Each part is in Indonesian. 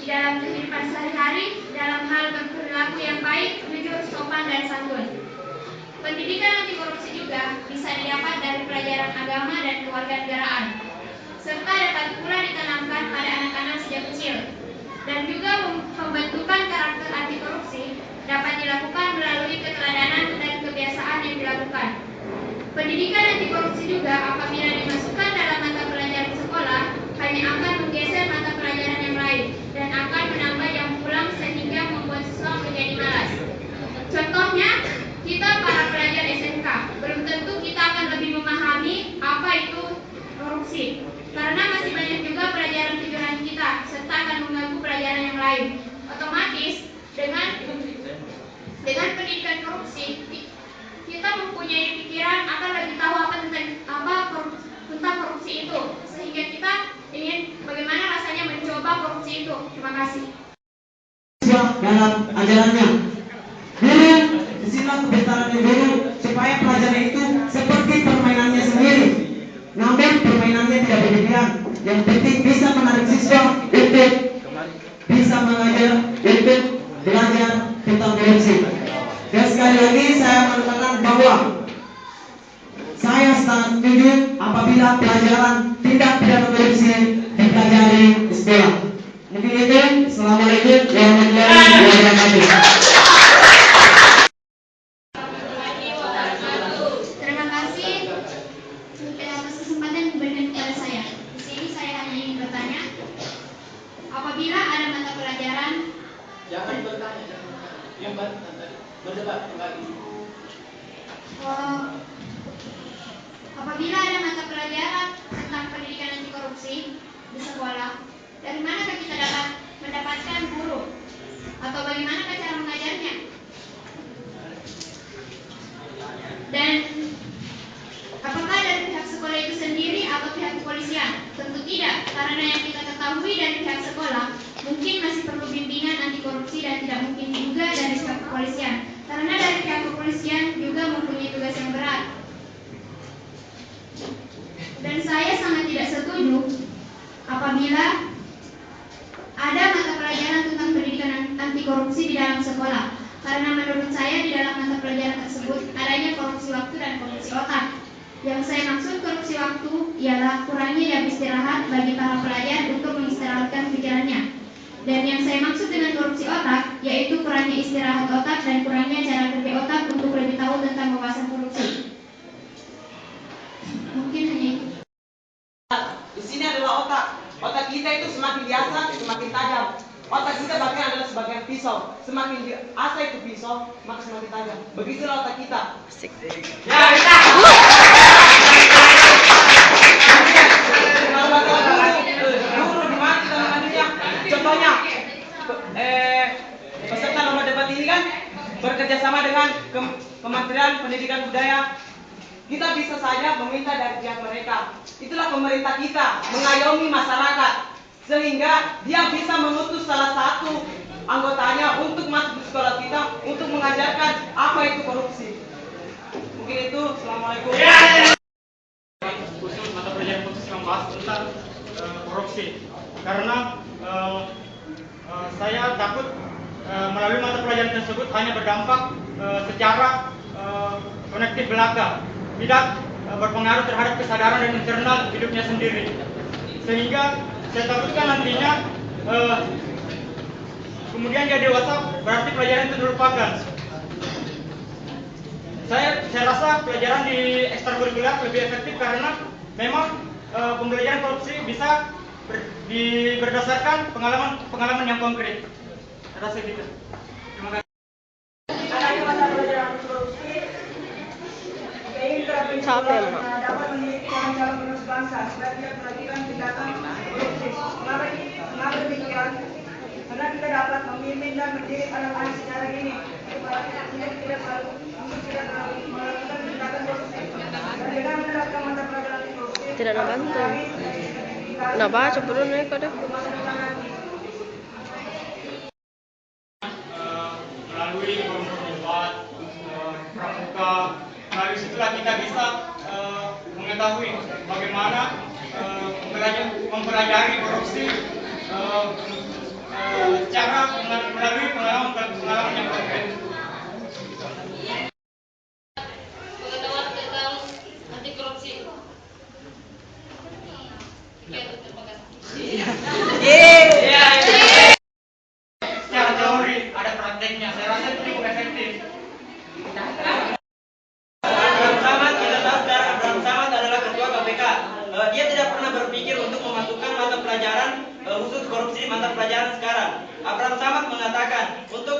di dalam kehidupan sehari-hari dalam hal berperilaku yang baik, jujur, sopan, dan santun. Pendidikan anti korupsi juga bisa didapat dari pelajaran agama dan kewarganegaraan, serta dapat pula ditanamkan pada anak-anak sejak kecil. Dan juga pembentukan karakter anti korupsi dapat dilakukan melalui keteladanan dan kebiasaan yang dilakukan. Pendidikan anti korupsi juga apabila dimasukkan dalam mata pelajaran sekolah hanya akan menggeser mata pelajaran yang lain dan akan menambah jam pulang sehingga membuat siswa menjadi malas. Contohnya, kita para pelajar SMK belum tentu kita akan lebih memahami apa itu korupsi, karena masih banyak juga pelajaran kejuruan kita serta akan mengganggu pelajaran yang lain. Otomatis dengan pendidikan korupsi kita mempunyai pikiran akan lebih tahu tentang korupsi itu, sehingga kita ingin bagaimana rasanya mencoba korupsi itu. Terima kasih. Dalam ajarannya, guru disinilah kebesarannya guru supaya pelajaran itu seperti permainannya sendiri. Namun permainannya tidak berlebihan. Yang penting bisa menarik siswa untuk bisa mengajar, untuk belajar tentang korupsi. Dan sekali lagi saya menekankan bahwa saya sangat setuju apabila pelajaran tindak pidana korupsi dipelajari di sekolah. Mungkin itu. Assalamualaikum warahmatullahi wabarakatuh. Terima kasih atas kesempatan yang diberikan kepada saya. Di sini saya hanya ingin bertanya, apabila ada mata pelajaran, jangan bertanya, yang berdebat kembali. Apabila ada mata pelajaran tentang pendidikan anti korupsi di sekolah, dari manakah kita dapat mendapatkan guru? Atau bagaimana cara mengajarnya? Dan apakah dari pihak sekolah itu sendiri atau pihak kepolisian? Tentu tidak, karena yang kita ketahui dari pihak sekolah mungkin masih perlu bimbingan anti korupsi dan tidak mungkin juga dari pihak kepolisian, karena dari pihak kepolisian juga mempunyai tugas yang berat. Dan saya sangat tidak setuju apabila ada mata pelajaran tentang pendidikan anti korupsi di dalam sekolah, karena menurut saya di dalam mata pelajaran tersebut adanya korupsi waktu dan korupsi otak. Yang saya maksud korupsi waktu ialah kurangnya jam istirahat bagi para pelajar untuk mengistirahatkan pikirannya. Dan yang saya maksud dengan korupsi otak yaitu kurangnya istirahat otak dan kurangnya cara kerja otak untuk lebih tahu tentang pembahasan korupsi. Mungkin hanya itu. Di sini adalah otak. Otak kita itu semakin diasah, semakin tajam. Otak kita bahkan adalah sebagian pisau. Semakin diasah itu pisau, maka semakin tajam. Begitulah otak kita. Ya, kita. Guru di mana kita mengadunya? Contohnya, peserta lomba debat ini kan bekerja sama dengan Kementerian Pendidikan Budaya. Kita bisa saja meminta dari pihak mereka. Itulah pemerintah kita mengayomi masyarakat sehingga dia bisa mengutus salah satu anggotanya untuk masuk di sekolah kita untuk mengajarkan apa itu korupsi. Mungkin itu. Assalamualaikum. Khusus mata pelajaran khusus yang membahas tentang korupsi, karena saya takut melalui mata pelajaran tersebut hanya berdampak secara konektif belaka, tidak berpengaruh terhadap kesadaran dan internal hidupnya sendiri, sehingga saya takutkan nantinya kemudian dia dewasa berarti pelajaran itu dilupakan. Saya rasa pelajaran di ekstrakurikuler lebih efektif karena memang pembelajaran korupsi bisa berdasarkan pengalaman yang konkret. Saya rasa gitu. Terima kasih. Dapat memiliki calon penerus bangsa supaya tidak melakukan tindakan korupsi. Mengapa demikian? Karena kita dapat memimpin dan mendidik anak-anak secara ini supaya tidak melakukan tindakan korupsi. Dan dengan menerapkan mata pelajaran korupsi, tidak nabantu. Nabaca belum nih kode. Melalui forum debat, pramuka, melalui situlah kita bisa mengetahui bagaimana mempelajari korupsi secara melalui pengalaman yang konkret. Pengetahuan tentang anti korupsi. Terima kasih. Secara teori ada prakteknya. Saya rasa itu cukup efektif. Abraham Samad, kita tahu saudara Abraham Samad adalah ketua KPK. Dia tidak pernah berpikir untuk memasukkan mata pelajaran khusus korupsi di mata pelajaran sekarang. Abraham Samad mengatakan untuk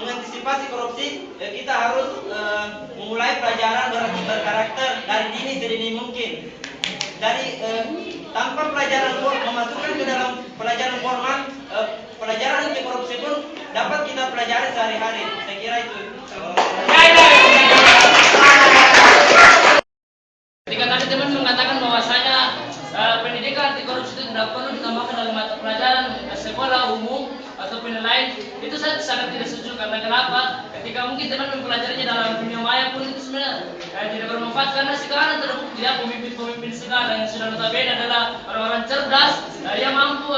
mengantisipasi korupsi kita harus memulai pelajaran berkarakter dari dini sedini mungkin. Dari tanpa pelajaran memasukkan ke dalam pelajaran formal, pelajaran anti korupsi pun dapat kita pelajari sehari-hari. Saya kira itu. Ketika tadi teman mengatakan bahwasanya pendidikan anti korupsi itu tidak perlu ditambahkan dalam mata pelajaran sekolah umum atau penilaian, itu saya sangat tidak setuju. Karena kenapa? Ketika mungkin teman mempelajarinya dalam dunia maya pun itu sebenarnya tidak bermanfaat, karena sekarang terbukti ya pemimpin-pemimpin sekarang yang sudah notabene adalah orang-orang cerdas yang mampu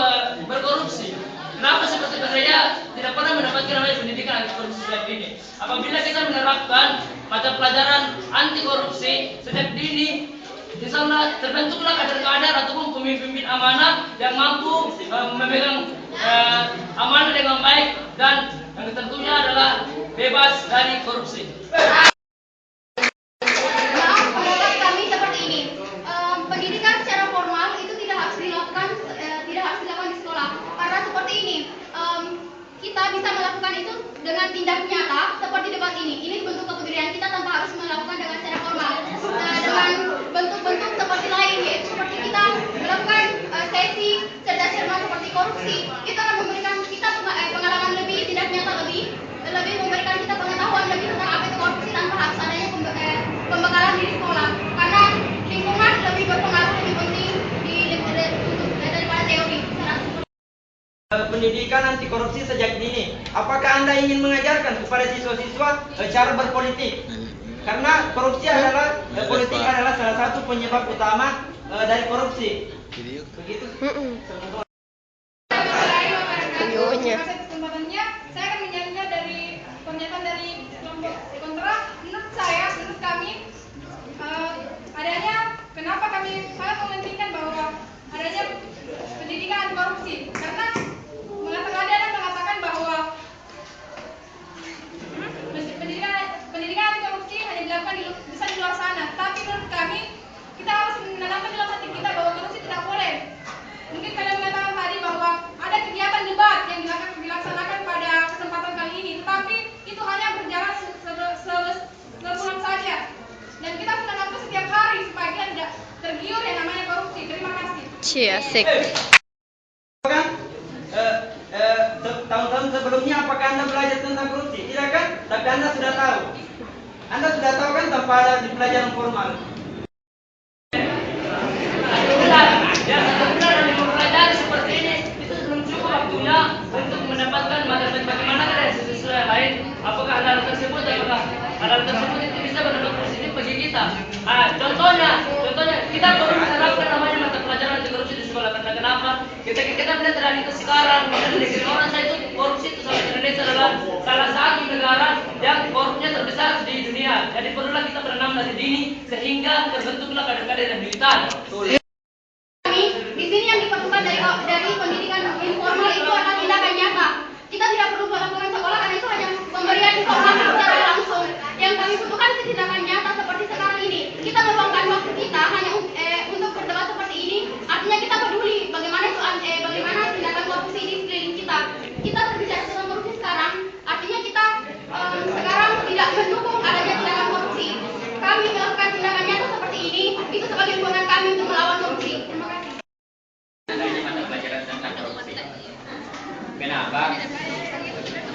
berkorupsi. Kenapa seperti saya tidak pernah mendapatkan namanya pendidikan anti korupsi sejak dini? Apabila kita menerapkan mata pelajaran anti korupsi sejak dini, insya Allah terbentuklah kader-kader ataupun pemimpin amanah yang mampu memegang amanah dengan baik dan yang tentunya adalah bebas dari korupsi. Maaf, pendapat kami seperti ini. Pendidikan secara formal itu tidak harus dilakukan di sekolah. Karena seperti ini, kita bisa melakukan itu dengan tindak nyata seperti debat ini. Ini bentuk kepedulian kita tanpa harus melakukan dengan secara formal. Dengan bentuk-bentuk seperti lain, yaitu seperti kita melakukan sesi cerdas cermat seperti korupsi, itu akan memberikan kita pengalaman lebih, tindak nyata lebih memberikan kita pengetahuan lebih tentang apa itu korupsi tanpa harus adanya pembekalan di sekolah. Karena lingkungan lebih berpengaruh, lebih penting daripada teori. Pendidikan anti korupsi sejak dini. Apakah Anda ingin mengajarkan kepada siswa-siswa cara berpolitik? Karena korupsi adalah politik adalah salah satu penyebab utama dari korupsi. Begitu. Videonya. Kesempatannya, saya akan menyanyinya dari pernyataan dari kelompok kontra. Menurut kami, adanya kenapa kami sangat mementingkan bahwa adanya pendidikan anti korupsi, karena mengatakan bahwa pendidikan anti korupsi hanya dilakukan bisa di luar sana. Tapi menurut kami, kita harus menanamkan dalam hati kita bahwa korupsi tidak boleh. Mungkin kalian mengatakan tadi bahwa ada kegiatan debat yang dilaksanakan pada kesempatan kali ini, tetapi itu hanya berjalan sebulan saja. Dan kita harus menanamkan setiap hari supaya kita tidak tergiur yang namanya korupsi. Terima kasih. Asik. Tahun-tahun sebelumnya apakah Anda belajar tentang korupsi? Tidak kan? Tapi Anda sudah tahu. Anda sudah tahu kan tanpa ada di pelajaran formal. Ya, sebenarnya mempelajari seperti ini itu belum cukup waktunya untuk mendapatkan materi bagaimana dari siswa yang lain. Apakah hal tersebut itu bisa berdampak positif bagi kita? Contohnya kita perlu menerapkan namanya mata pelajaran anti korupsi di sekolah. Karena kenapa? Kita melihat realita sekarang di negeri orang saya itu korupsi itu sampai Indonesia adalah salah satu negara yang korupsinya terbesar di dunia. Jadi perlulah kita menanam dari dini sehingga terbentuklah kader-kader yang militan. Di sini yang diperlukan dari pendidikan informal itu adalah tindakan nyata. Kita tidak perlu melakukan sekolah karena itu hanya pemberian informasi secara langsung. Yang kami butuhkan itu tindakan nyata seperti sekarang ini. Kita meluangkan waktu kita hanya untuk berdebat seperti ini. Artinya kita peduli bagaimana tindakan korupsi di sekeliling kita. Kita berbicara tentang korupsi sekarang, artinya kita sekarang tidak mendukung adanya tindakan korupsi. Kami melakukan tindakan nyata seperti ini, itu sebagai dukungan kami untuk melawan korupsi. Terima kasih. Adanya mata pelajaran tentang korupsi. Kenapa?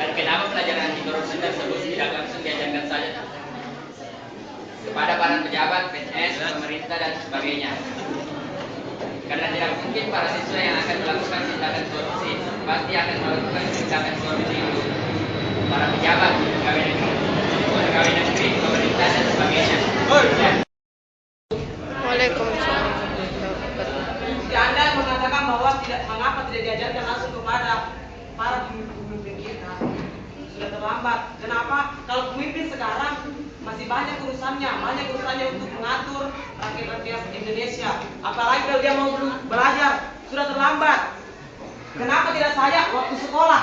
Dan kenapa pelajaran anti korupsi tersebut tidak langsung diajarkan saja kepada para pejabat, PNS, pemerintah dan sebagainya? Karena tidak mungkin para siswa yang akan melakukan tindakan korupsi pasti akan melakukan tindakan korupsi itu para pejabat, pegawai negeri, pemerintah dan sebagainya. Waalaikumsalam. Anda mengatakan bahwa mengapa tidak diajarkan langsung kepada terlambat. Kenapa? Kalau pemimpin sekarang masih banyak urusannya untuk mengatur rakyat Indonesia. Apalagi kalau dia mau belajar, sudah terlambat. Kenapa tidak saya waktu sekolah?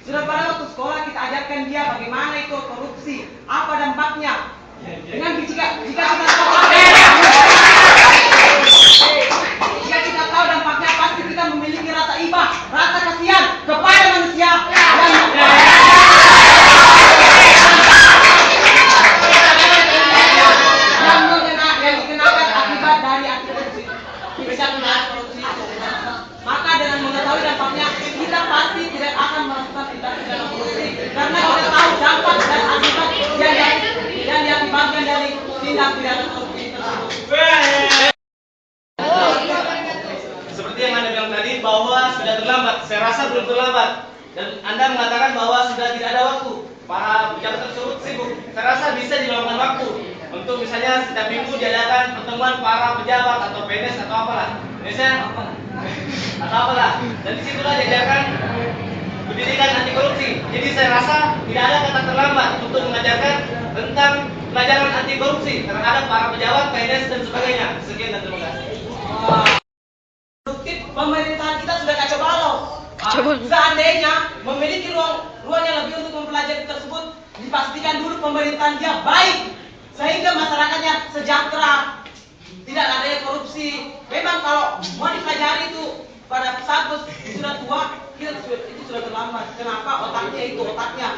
Sudah pada waktu sekolah kita ajarkan dia bagaimana itu korupsi, apa dampaknya. Dengan jika kita tahu dampaknya, pasti kita memiliki rasa iba, rasa kasihan kepada manusia yang dikenakan akibat dari korupsi. Maka dengan mengetahui dampaknya, kita pasti tidak akan melakukan tindak pidana korupsi, karena kita tahu dampak dan akibat yang diakibatkan dari tindak pidana korupsi tersebut. Seperti yang Anda bilang tadi bahwa sudah terlambat, saya rasa belum terlambat. Dan Anda mengatakan bahwa sudah tidak ada waktu. Para pejabat tersebut sibuk. Saya rasa bisa dilakukan waktu. Untuk misalnya setiap minggu diadakan pertemuan para pejabat atau PNS atau apalah. Misalnya atau apalah. Dan disitulah diajarkan pendidikan anti korupsi. Jadi saya rasa tidak ada kata terlambat untuk mengajarkan tentang pelajaran anti korupsi terhadap para pejabat, PNS dan sebagainya. Sekian dan terima kasih. Pemerintahan kita sudah kacau balau. Seandainya memiliki ruang yang lebih untuk mempelajari tersebut, dipastikan dulu pemerintahan dia baik, sehingga masyarakatnya sejahtera, tidak adanya korupsi. Memang kalau mau dipelajari itu pada saat sudah tua, itu sudah terlambat. Kenapa? Otaknya.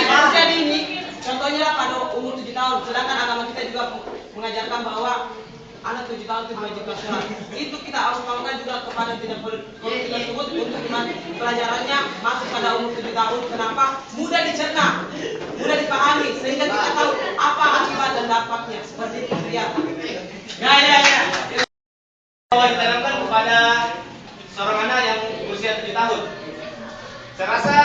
Manusia ini, contohnya pada umur 7 tahun, sedangkan agama kita juga mengajarkan bahwa anak 7 tahun itu diwajibkan sholat. Itu kita harus lakukan juga kepada tidak korupsi tersebut untuk pelajarannya masuk pada umur 7 tahun. Kenapa? Mudah dicerna, mudah dipahami, sehingga kita tahu apa akibat dan dampaknya. Seperti itu ya. Bahwa ditanamkan kepada seorang anak yang berusia 7 tahun. Saya rasa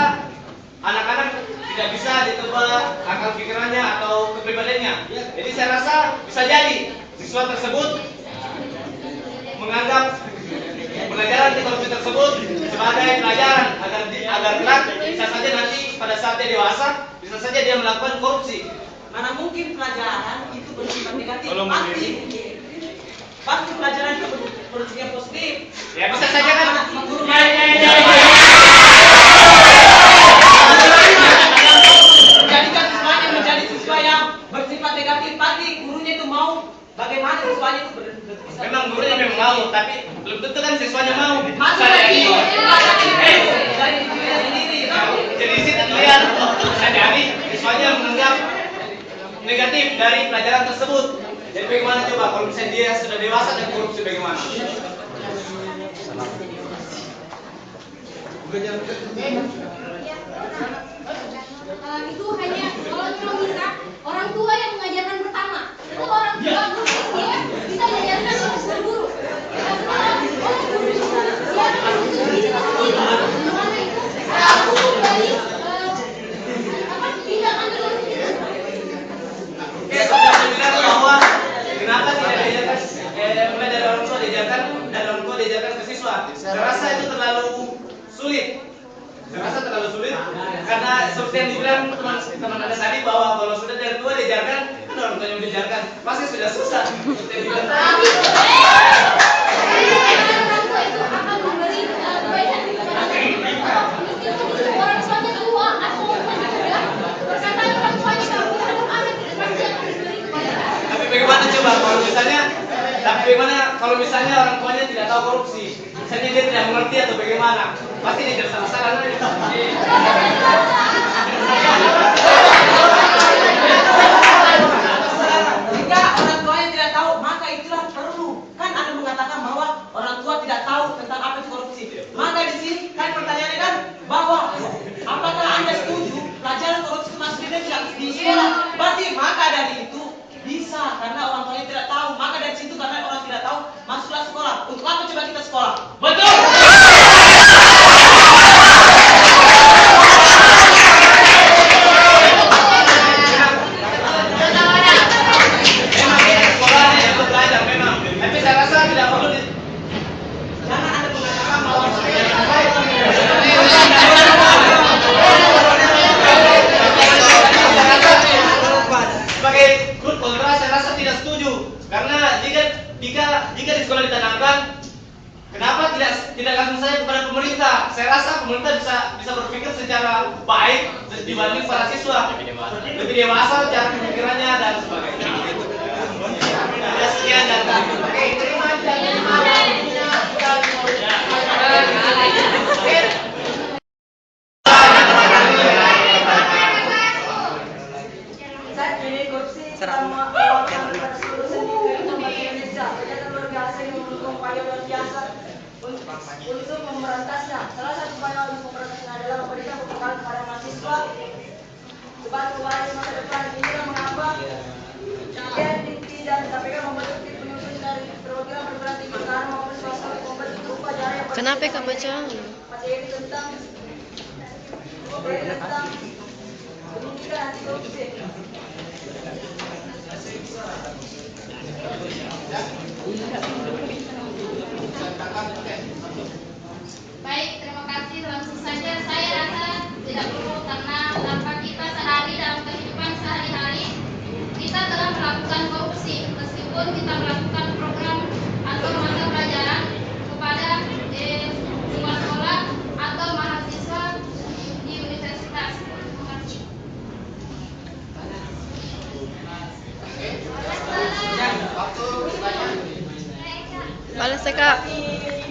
anak-anak tidak bisa ditebak akal pikirannya atau kepribadiannya. Jadi saya rasa bisa jadi siswa tersebut menganggap pelajaran anti korupsi tersebut sebagai pelajaran agar kelak bisa saja nanti pada saat dia dewasa bisa saja dia melakukan korupsi. Mana mungkin pelajaran itu bersifat negatif? Pasti pelajaran itu bersifat positif. Ya bisa saja kan. Menjadikan siswanya menjadi siswa yang bersifat negatif, pasti gurunya itu mau bagaimana siswanya itu Memang gurunya memang mau, tapi belum tentu kan siswanya mau. masuk lagi dari dirinya sendiri. Jadi di situ terlihat bisa jadi siswanya menganggap negatif dari pelajaran tersebut. Jadi bagaimana coba kalau misalnya dia sudah dewasa dan korupsi bagaimana? Itu hanya kalau bisa orang tua yang mengajarkan pertama. Itu orang tua dia bisa mengajarkan ke guru. Orang guru itu dia bagaimana itu aku dari tindakan korupsi. Saya bilang bahwa kenapa tidak diajarkan mulai dari orang tua diajarkan dan orang tua diajarkan ke siswa. Saya rasa itu terlalu sulit. Karena seperti yang dibilang teman Anda tadi bahwa kalau sudah dari tua diajarkan, kan orang tua yang diajarkan pasti sudah susah. Seperti yang dibilang. Orang tua itu akan memberi kebaikan kepada meskipun orang tuanya tua atau muda, perkataan orang tuanya kalau terhadap anak itu pasti akan diberi kebaikan. Tapi bagaimana coba kalau misalnya orang tuanya tidak tahu korupsi, misalnya dia tidak mengerti atau bagaimana, pasti dia tidak salah-salah nanti. Jika orang tuanya tidak tahu, maka itulah perlu. Kan Anda mengatakan bahwa orang tua tidak tahu tentang apa itu korupsi. Maka di sini kan pertanyaannya kan bahwa apakah Anda setuju pelajaran korupsi itu masuk di sekolah? Berarti maka dari itu bisa karena orang tuanya tidak tahu. Maka dari situ karena orang tidak tahu, masuklah sekolah. Untuk apa coba kita sekolah? Betul. kepada pemerintah. Saya rasa pemerintah bisa berpikir secara baik dibanding para siswa. Lebih dewasa cara pemikirannya dan sebagainya. Ya, sekian dan oke, terima Saat ini korupsi selama melakukan seluruh sendi kehidupan Indonesia, kejahatan luar biasa yang mendukung upaya luar biasa untuk memberantasnya. Salah satu upaya untuk memberantasnya adalah memberikan pembekalan kepada mahasiswa sebagai waris masa depan. Inilah mengapa DPR dan KPK membentuk tim penyusun dari perwakilan perguruan tinggi negara maupun swasta untuk membentuk upacara yang Kenapa Kak baca? materi tentang pendidikan anti korupsi. Baik, terima kasih. Langsung saja saya rasa tidak perlu karena tanpa kita sadari dalam kehidupan sehari-hari kita telah melakukan korupsi meskipun kita melakukan program atau mata pelajaran kepada semua sekolah atau mahasiswa di universitas. Terima kasih. Balas ya Kak. Di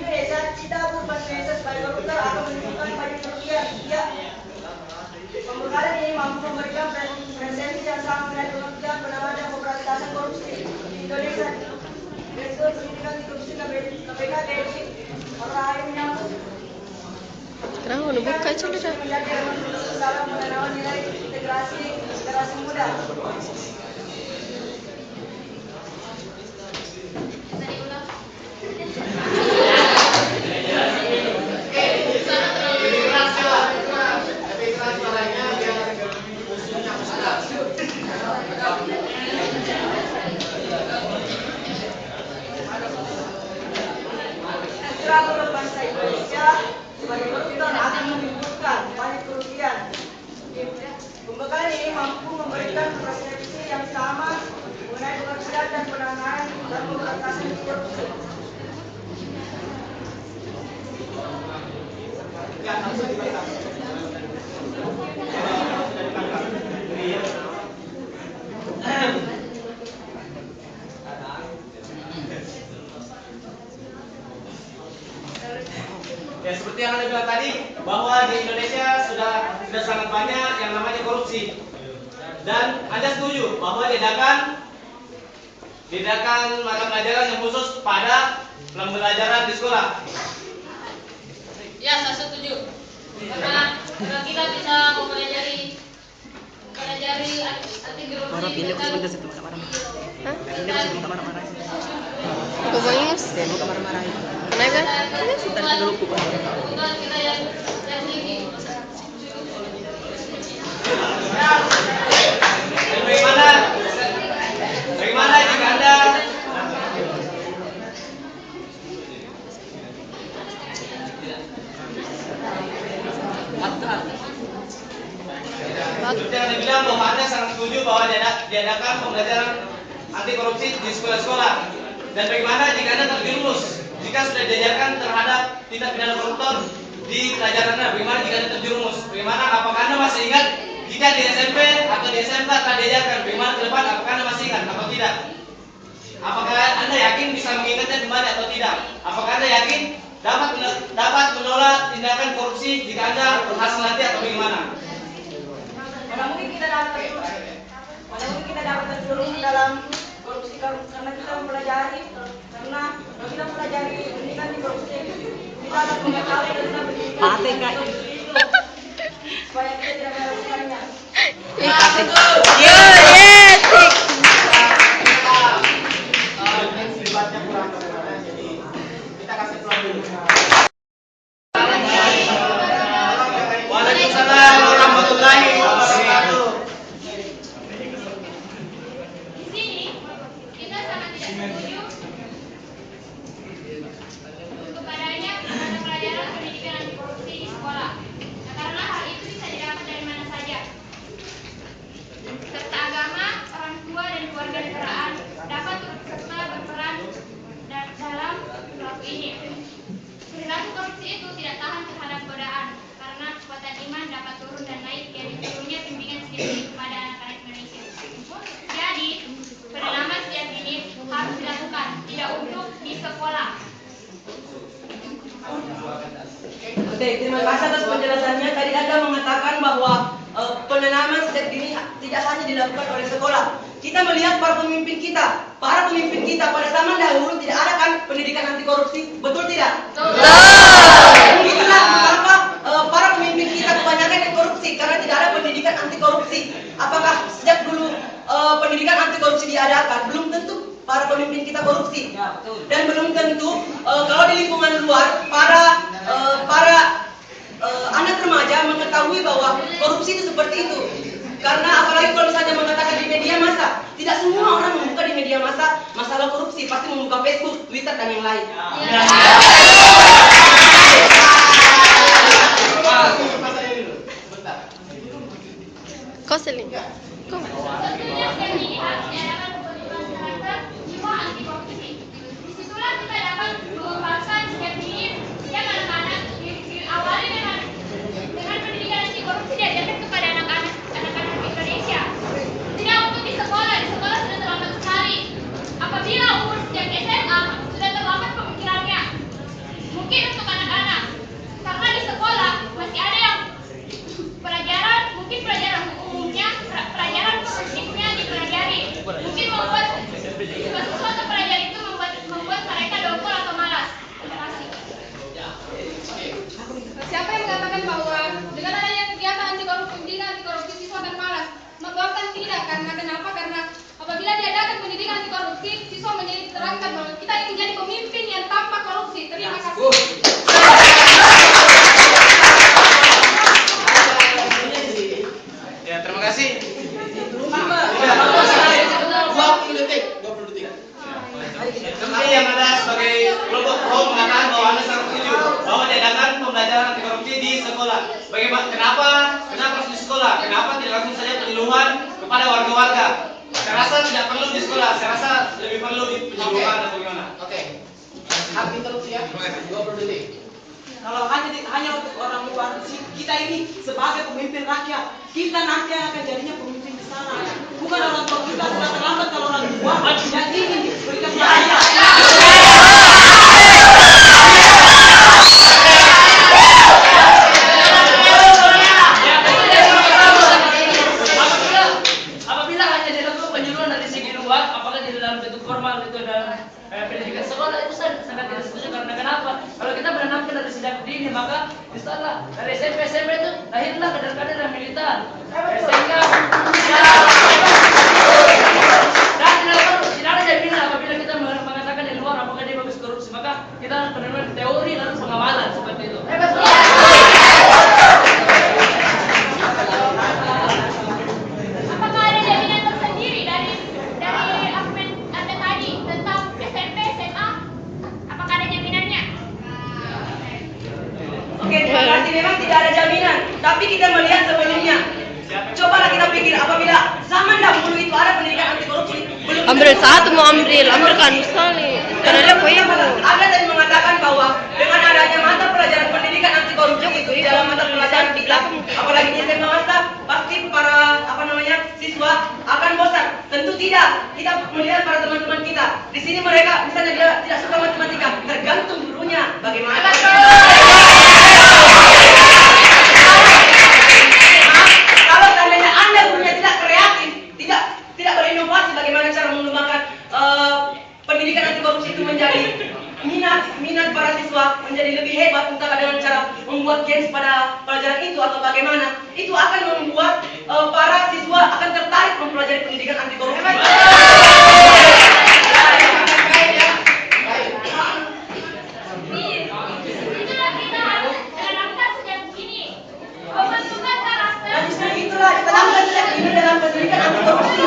Indonesia tidak berupa Indonesia sebagai koruptor atau menimbulkan pajak kerugian. Ya, pembekalan ini mampu memberikan presensi yang sama mengenai pengertian penanganan dan pemberantasan korupsi di Indonesia. Direktur Pendidikan Anti Korupsi KPK Dedi Orang menyambut Kenapa udah buka aja udah? menjadi elemen khusus dalam menanamkan nilai integrasi generasi muda. Bisa diulang? Seluruh bangsa Indonesia sebagai koruptor akan menimbulkan banyak kerugian. Pembekalan ini mampu memberikan persepsi yang sama mengenai pengertian dan penanganan dan pemberantasan korupsi. Ya, seperti yang Anda bilang tadi, bahwa di Indonesia sudah sangat banyak yang namanya korupsi. Dan Anda setuju bahwa diadakan mata pelajaran yang khusus pada pembelajaran di sekolah. Ya, saya setuju. Karena kita bisa mempelajari anti korupsi itu kan. Hah? Kubangus. Kenapa? Kebutuhan kita yang tinggi. Bagaimana jika Anda seperti yang dibilang bahwa Anda sangat setuju bahwa diadakan pembelajaran anti korupsi di sekolah-sekolah. Dan bagaimana jika Anda terjerumus jika sudah diajarkan terhadap tindak pidana koruptor di pelajaran Anda? Bagaimana jika Anda terjerumus? Bagaimana? Apakah Anda masih ingat jika di SMP atau di SMK telah diajarkan? Bagaimana ke depan? Apakah Anda masih ingat atau tidak? Apakah Anda yakin bisa mengingatnya kembali atau tidak? Apakah Anda yakin dapat menolak tindakan korupsi jika Anda berhasil nanti atau bagaimana? Mana mungkin kita dapat terjerumus dalam korupsi karena kita mempelajari kalau kita mempelajari pendidikan di korupsi kita akan mengetahui tentang pendidikan itu supaya kita tidak melakukannya. Debatnya kurang bagaimana, jadi kita kasih peluang dulu. Waalaikumsalam warahmatullahi wabarakatuh. Di sini kita sangat tidak setuju untuk adanya mata pelajaran pendidikan anti korupsi di sekolah. Nah, karena hal itu bisa didapat dari mana saja. dini kepada anak-anak Indonesia. Jadi, penanaman sejak dini harus dilakukan, tidak untuk di sekolah. Oke, terima kasih atas penjelasannya. Tadi Anda mengatakan bahwa penanaman sejak dini tidak hanya dilakukan oleh sekolah. Kita melihat para pemimpin kita pada zaman dahulu tidak ada kan pendidikan anti korupsi, betul tidak? Itulah mengapa para pemimpin kita kebanyakan yang korupsi karena tidak ada pendidikan anti korupsi. Apakah sejak dulu pendidikan anti korupsi diadakan? Belum tentu para pemimpin kita korupsi, dan belum tentu kalau di lingkungan luar para anak remaja mengetahui bahwa korupsi itu seperti itu. Karena apalagi kalau misalnya mengatakan di media massa, tidak semua orang membuka di media massa masalah korupsi, pasti membuka Facebook, Twitter dan yang lain. Kau seling. Tentunya sejak dini harus diadakan pembentukan karakter jiwa anti korupsi. Disitulah kita dapat mengembangkan sejak dini setiap anak-anak diawali dengan pendidikan anti korupsi diajarkan kepada anak-anak Indonesia. Tidak untuk di sekolah sudah terlambat sekali. Apabila umur sejak SMA sudah terlambat pemikirannya. Mungkin untuk anak-anak, karena di sekolah masih ada yang pelajaran umumnya, pelajaran korupsinya dipelajari. Mungkin membuat sesuatu pelajaran itu membuat mereka dongkol atau malas. Terima kasih. Siapa yang mengatakan bahwa dengan adanya kegiatan anti korupsi siswa akan malas? Bahkan tidak, karena kenapa? Karena apabila diadakan pendidikan anti korupsi, siswa menjadi terangkat bahwa kita ingin jadi pemimpin yang tanpa korupsi. Terima kasih. Ya, terima kasih. 20 detik. Seperti yang ada sebagai kelompok pro mengatakan bahwa Anda sangat setuju bahwa diadakan pembelajaran anti korupsi di sekolah. Bagaimana? Kenapa harus di sekolah? Kenapa tidak langsung saja penyuluhan kepada warga-warga? Saya rasa tidak perlu di sekolah. Saya rasa lebih perlu di penyuluhan atau bagaimana? Oke. Hak interupsi ya. 20 detik. Kalau hanya untuk orang luar, kita ini sebagai pemimpin rakyat, kita nanti akan jadinya pemimpin di sana. Bukan orang tua kita sudah terlambat kalau orang luar yang ingin berikan pelajaran. Apabila hanya dilakukan penyuluhan dari segi luar, apakah di dalam bentuk formal itu dalam pendidikan sekolah, itu sangat tidak setuju. Karena kenapa? Kalau kita menanamkan dari sejak dini, maka misalnya dari SMP itu lahirlah kader-kader yang militan, sehingga dan tidak ada jaminan apabila kita mengatakan di luar apakah dia bagus korupsi, maka kita benar-benar teori lalu pengawalan seperti itu. Apakah ada jaminan tersendiri dari argumen Anda tadi tentang SMP, SMA? Apakah ada jaminannya? Oke, terima kasih. Memang tidak ada jaminan, tapi kita melihat sebelumnya. Cobalah kita pikir apabila zaman dahulu itu ada pendidikan anti korupsi, belum Ambil satu mau ambil kan sekali. Karena ada kue ibu. Anda tadi mengatakan bahwa dengan adanya mata pelajaran pendidikan anti korupsi itu di dalam mata pelajaran di belakang, apalagi di SMA masa, pasti para siswa akan bosan. Tentu tidak. Kita melihat para teman-teman kita di sini, mereka misalnya dia tidak suka matematika, tergantung gurunya bagaimana. Kalau tandanya Anda gurunya tidak kreatif, tidak berinovasi bagaimana cara mengembangkan pendidikan anti korupsi itu menjadi minat para siswa menjadi lebih hebat, entah dengan cara membuat games pada pelajaran itu atau bagaimana, itu akan membuat para siswa akan tertarik mempelajari pendidikan anti korupsi. Itulah kita harus tanamkan sejak dini. Pembentukan karakter. Dan justru itulah ditanamkan sejak dini dalam pendidikan anti korupsi.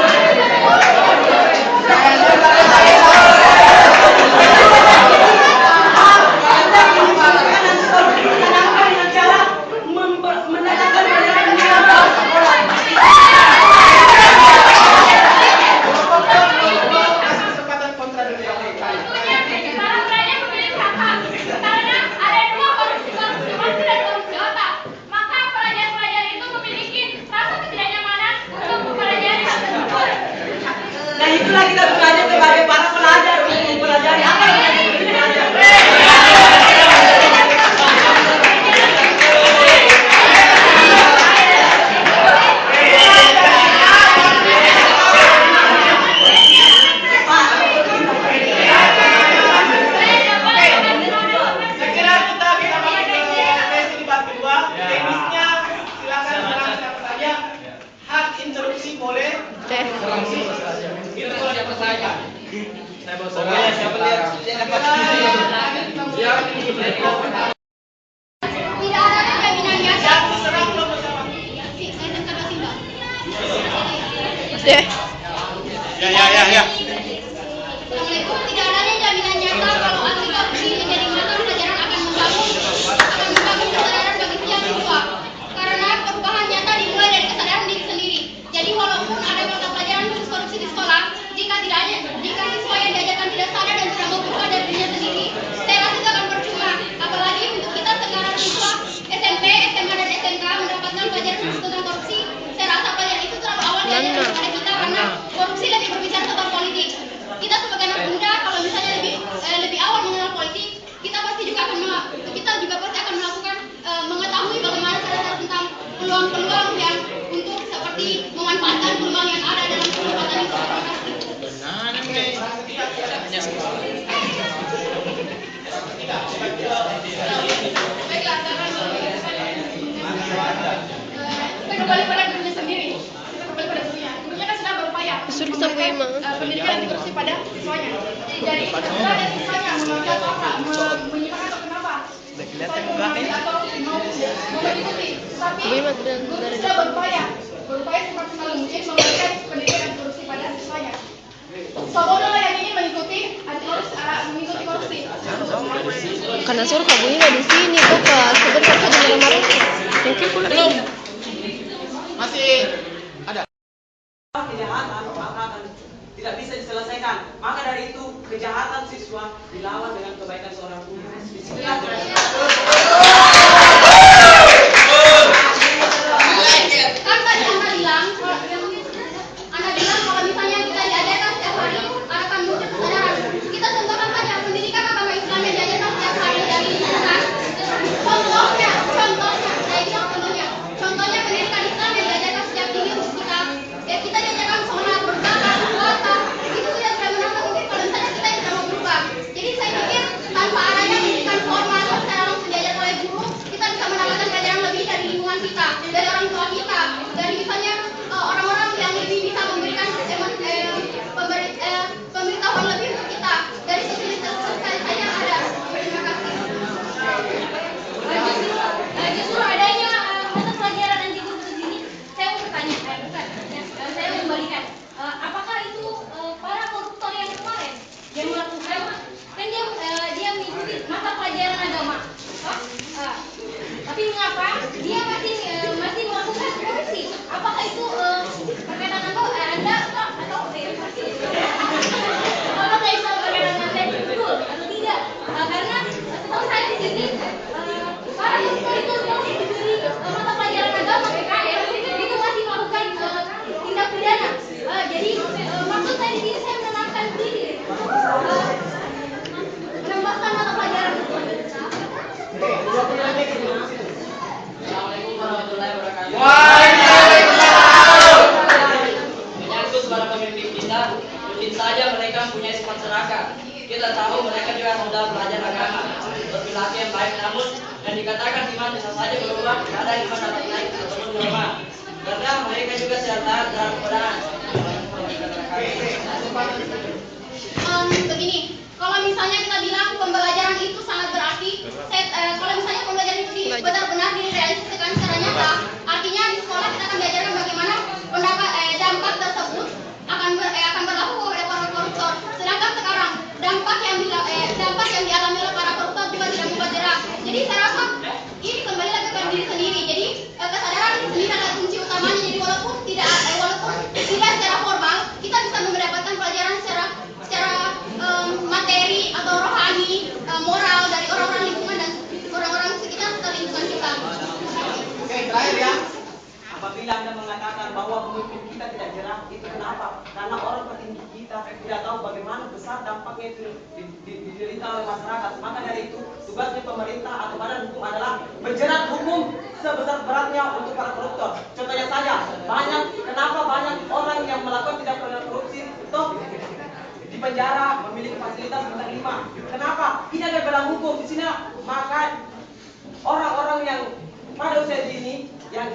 Ya. Assalamualaikum. Tidak adanya jaminan nyata kalau anti korupsi menjadi mata pelajaran akan membangun kesadaran bagi setiap siswa. Karena perubahan nyata dimulai dari kesadaran diri sendiri. Jadi walaupun ada mata pelajaran khusus korupsi di sekolah, jika siswa yang diajarkan tidak sadar dan tidak mau berubah dari dirinya sendiri, saya rasa itu akan percuma. Apalagi untuk kita sekarang siswa SMP, SMA dan SMK mendapatkan pelajaran khusus tentang korupsi, saya rasa pelajaran itu terlalu awal diajarkan kepada kita karena korupsi lebih berbicara tentang politik. Kita sebagai anak muda kalau misalnya lebih awal mengenal politik, kita juga pasti akan melakukan mengetahui bagaimana cara tentang peluang-peluang yang untuk seperti memanfaatkan peluang yang ada dalam kesempatan itu. Baiklah, kita kembali pada gurunya sendiri. Gurunya kan sudah berupaya memberikan pendidikan anti korupsi pada siswanya. Jadi setelah dari siswanya menganggap apa, menyimak atau kenapa atau mau mengikuti, tapi guru sudah berupaya semaksimal mungkin memberikan pendidikan anti korupsi pada siswanya. Sobodoh yang ingin mengikuti korupsi. Karena suruh kabunnya di sini tuh Kak. Sebentar saja marah-marah. Mungkin pula belum. Masih ada. Kejahatan maka akan tidak bisa diselesaikan. Maka dari itu kejahatan siswa dilawan dengan kebaikan seorang guru. Disinilah Kan tadi Anda bilang kalau misalnya kita diajarkan setiap hari akan muncul kesadaran. Kita contohkan saja pendidikan agama Islam yang diajarkan setiap hari dari lingkungan. Contohnya pendidikan Islam yang diajarkan setiap dini kita. Ya kita diajarkan sholat, berzakat, puasa. Itu sudah menambah mungkin kalau misalnya kita yang tidak mau berubah. Jadi saya pikir tanpa adanya pendidikan formal secara langsung diajarkan oleh guru, kita bisa mendapatkan pelajaran lebih dari lingkungan kita, dari orang tua kita, dari misalnya orang-orang yang lebih bisa memberikan pemberitahuan lebih untuk kita dari sosialisasi yang ada. Terima kasih. Justru adanya mata pelajaran anti korupsi ini, saya mau bertanya, saya mau kembalikan, apakah itu para koruptor yang kemarin yang melakukan, kan dia mengikuti mata pelajaran agama, tapi mengapa dia masih melakukan korupsi? Apakah itu berkaitan atau Anda atau apakah itu berkaitan Anda betul atau tidak? Karena setahu saya di sini para koruptor itu masih diberi mata pelajaran agama PKM itu masih melakukan tindak pidana. Jadi maksud saya di sini saya menenangkan diri, menambahkan mata pelajaran. Assalamualaikum warahmatullahi wabarakatuh. Waalaikumsalam. Menyangkut para pemimpin kita, mungkin saja mereka punya sifat serakah. Kita tahu mereka juga modal belajar agama, berperilaku yang baik, namun yang dikatakan iman bisa saja berubah, kadang iman dapat naik ataupun melemah. Karena mereka juga sehat terhadap Quran. Begini, kalau misalnya kita bilang pembelajaran itu sangat berarti, kalau misalnya pembelajaran itu benar-benar direalisasikan secara nyata, artinya di sekolah kita akan diajarkan bagaimana dampak tersebut akan berlaku kepada para koruptor. Sedangkan sekarang dampak yang dialami oleh para koruptor juga tidak membuat jerak. Jadi saya rasa ini kembali lagi ke diri sendiri. Jadi kesadaran diri sendiri adalah kunci utamanya. Jadi walaupun tidak secara formal, kita bisa mendapatkan pelajaran secara materi atau rohani, moral dari orang-orang lingkungan dan orang-orang sekitar serta lingkungan kita. Oke, terakhir ya. Apabila Anda mengatakan bahwa pemimpin kita tidak jerak, itu kenapa? Karena orang petinggi kita tidak tahu bagaimana besar dampaknya itu diderita oleh masyarakat. Maka dari itu, tugasnya pemerintah atau badan hukum adalah menjerat hukum sebesar-beratnya untuk para koruptor. Contohnya saja, kenapa banyak orang yang melakukan tindak pidana korupsi itu di penjara, memiliki fasilitas bintang 5. Kenapa? Ini ada badan hukum di sini. Maka orang-orang yang pada usia dini yang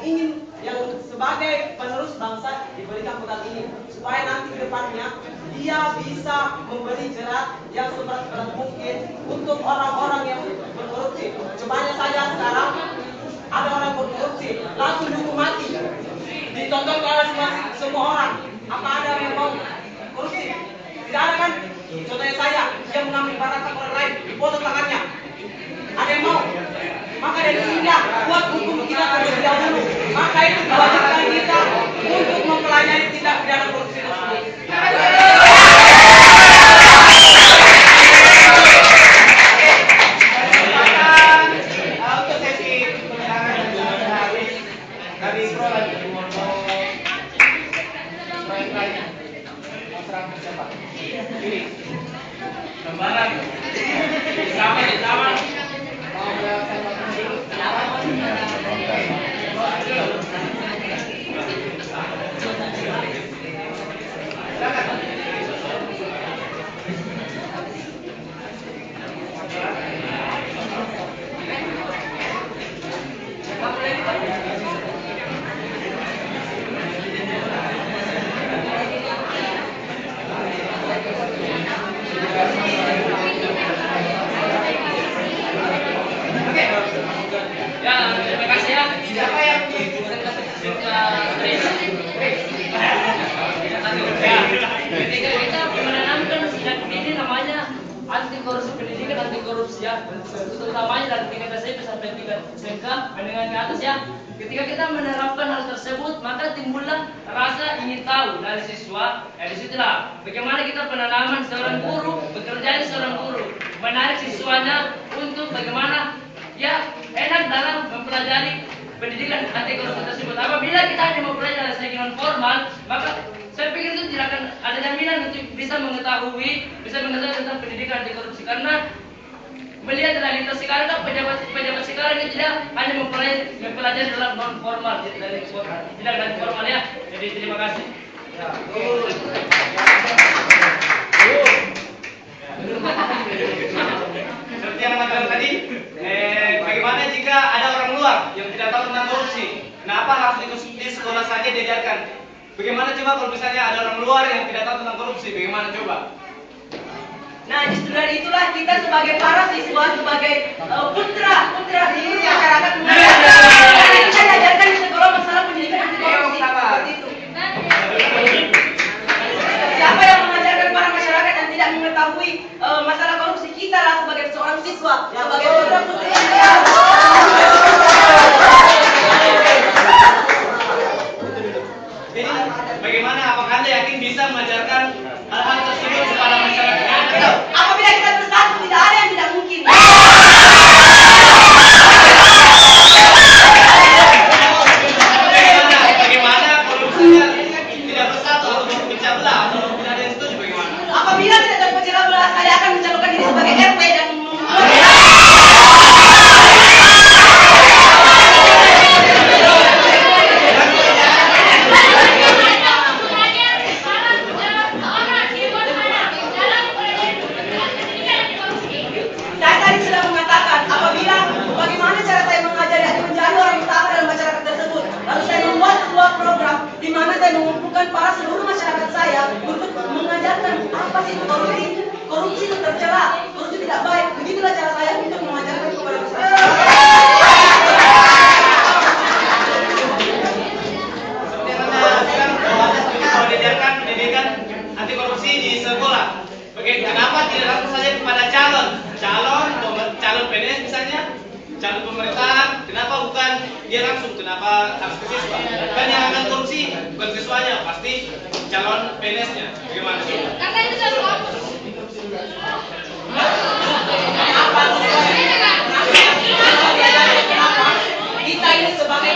sebagai penerus bangsa diberikan bekal ini supaya nanti ke depannya dia bisa memberi jerat yang seberat-berat mungkin untuk orang-orang yang berkorupsi. Contohnya saja sekarang ada orang berkorupsi langsung dihukum mati, ditonton oleh semua orang. Apa Contohnya saya, dia mengambil barang orang lain, dipotong tangannya. Ada yang mau? Maka dari sini buat hukum kita terlebih dahulu. Maka itu kewajiban kita untuk mempelajari tindak pidana korupsi tersebut. Untuk sesi penyerahan dari Pro lagi proyek lain. Serang siapa? Ini. Gambaran. Sama. Mau saya dulu. Ya, terima kasih ya. Siapa yang Ketika kita menanamkan sejak dini namanya anti korupsi pendidikan, anti korupsi ya, terutamanya dari tingkat SMP sampai tingkat SMK menengah ke atas ya. Ketika kita menerapkan hal tersebut, maka timbullah rasa ingin tahu dari siswa. Disitulah bagaimana kita penanaman seorang guru, bekerja seorang guru, menarik siswanya untuk bagaimana ya enak dalam mempelajari pendidikan anti korupsi tersebut. Apabila kita hanya mempelajari segi non formal, maka saya pikir itu tidak akan ada jaminan untuk bisa mengetahui tentang pendidikan anti korupsi, karena melihat realitas sekarang kan pejabat sekarang ini tidak hanya mempelajari dalam non formal, tidak dari formal ya. Jadi terima kasih. Seperti yang mengatakan tadi, bagaimana jika ada orang luar yang tidak tahu tentang korupsi? Kenapa harus di sekolah saja diajarkan? Bagaimana coba kalau misalnya ada orang luar yang tidak tahu tentang korupsi? Bagaimana coba? Nah, justru dari itulah kita sebagai para siswa, sebagai putra di masyarakat, kita diajarkan di sekolah masalah pendidikan anti korupsi seperti itu. Siapa yang mengajarkan para masyarakat yang tidak mengetahui masalah korupsi? Kita lah sebagai seorang siswa, sebagai putra putri. Jadi bagaimana? Apakah Anda yakin bisa mengajarkan hal-hal tersebut kepada masyarakat? Apabila kita bersatu, tidak ada yang tidak mungkin. Bagaimana kalau misalnya tidak bersatu atau berpecah belah atau tidak ada yang setuju bagaimana? Apabila tidak terpecah belah, saya akan mencalonkan diri sebagai RT dan saya tadi sudah mengatakan apabila bagaimana cara saya mengajari atau menjadi orang utama dalam masyarakat tersebut. Lalu saya membuat sebuah program di mana saya mengumpulkan para seluruh masyarakat saya untuk mengajarkan apa sih itu korupsi. Korupsi itu tercela, korupsi tidak baik. Begitulah cara saya untuk mengajarkan kepada masyarakat. Seperti yang Anda bilang bahwa Anda setuju kalau diajarkan pendidikan anti korupsi di sekolah. Kenapa tidak langsung saja kepada calon PNS misalnya, calon pemerintahan? Kenapa bukan dia langsung? Kenapa harus ke siswa? Kan yang akan korupsi bukan siswanya, pasti calon PNS-nya. Bagaimana sih? Karena itu sudah dihapus. Kita ini sebagai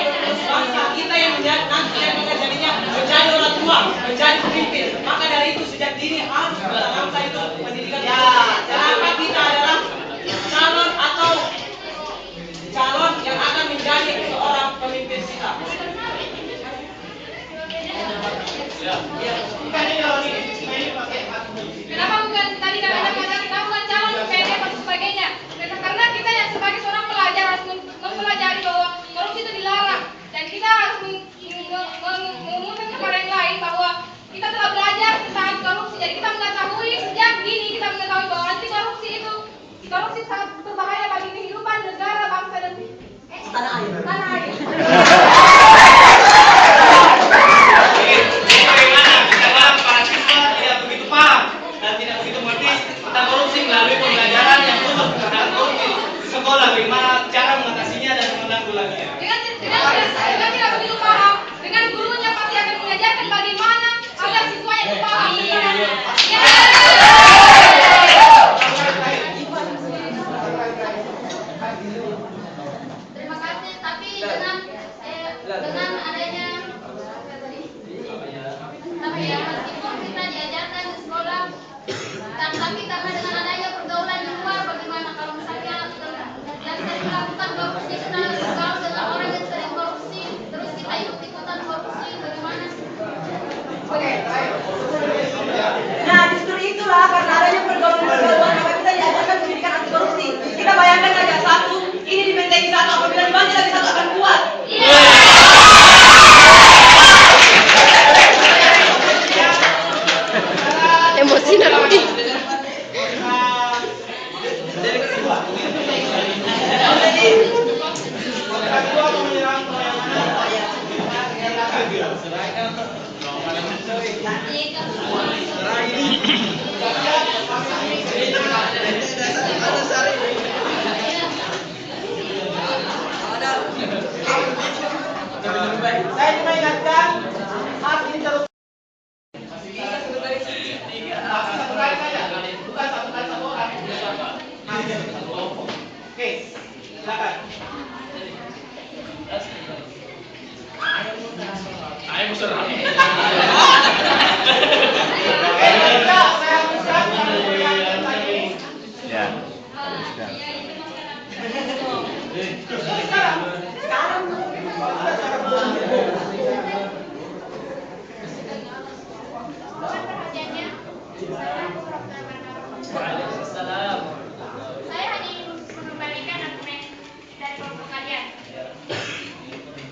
bangsa, kita yang nanti yang mengajarinya menjadi orang tua, menjadi pemimpin. Maka dari itu sejak dini harus ditanamkan itu pendidikan. Kenapa kita adalah calon yang akan menjadi seorang pemimpin kita. Kenapa bukan tadi kami mengatakan kita bukan calon PNS dan sebagainya? Karena kita yang sebagai seorang pelajar harus mempelajari bahwa korupsi itu dilarang, dan kita harus mengumumkan kepada yang lain bahwa kita telah belajar tentang korupsi. Jadi kita mengetahui sejak dini, kita mengetahui bahwa anti korupsi itu sangat berbahaya bagi kehidupan negara, bangsa dan tanah air. Bagaimana? Karena para siswa tidak begitu paham dan tidak begitu mengerti dengan adanya tapi ya meskipun kita diajarkan di sekolah tapi karena dengan adanya pergaulan di luar, bagaimana kalau misalnya yang sering melakukan korupsi, kita bergaul dengan orang yang sering korupsi, terus kita ikut-ikutan korupsi, bagaimana? Oke, baik. Nah, justru itulah karena adanya pergaulan maka kita diajarkan pendidikan anti korupsi. Kita bayangkan aja satu, ini dibentengi satu, apabila dibanting lagi satu akan kuat. Emosi nanti. Saya cuma ingatkan, saat ini terus Satu kali saja, bukan satu kali satu orang. Oke, silakan. Ayo musuh. Saya hapuskan sampai kuliah lagi. Ya. Sekarang Perhatiannya, Waalaikumsalam. saya hanya ingin mengembalikan argumen dari kelompok kalian.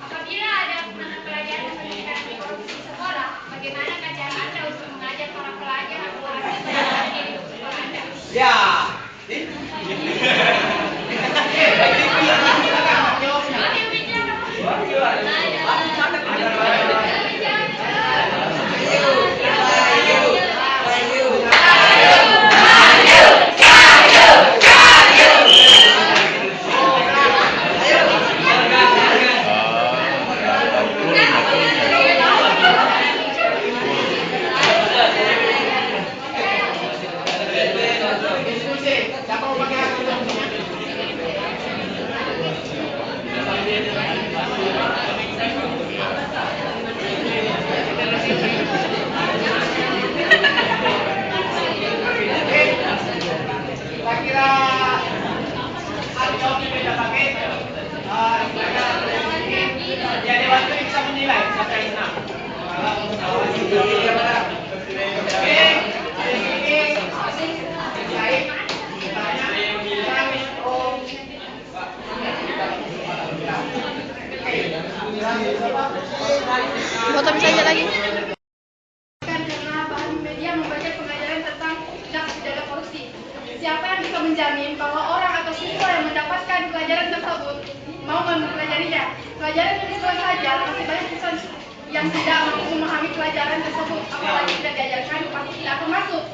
Apabila ada mata pelajaran pendidikan anti korupsi di sekolah, bagaimana kajian Anda untuk mengajar para pelajar atau para siswa yang ada di sekolah Anda? ya. Ayo bicara. Siapa mau pakai hak pilihnya? Kira-kira ada jawabnya beda pakai. Ya dewan itu bisa menilai siapa yang menang. Oke, hari ini baik. Foto bisa aja lagi. Karena bahan media membaca pengajaran tentang tindak pidana korupsi. Siapa yang bisa menjamin bahwa orang atau siswa yang mendapatkan pelajaran tersebut mau mempelajarinya? Pelajaran yang di sekolah saja masih banyak siswa yang tidak mampu memahami pelajaran tersebut, apalagi tidak diajarkan pasti tidak akan masuk.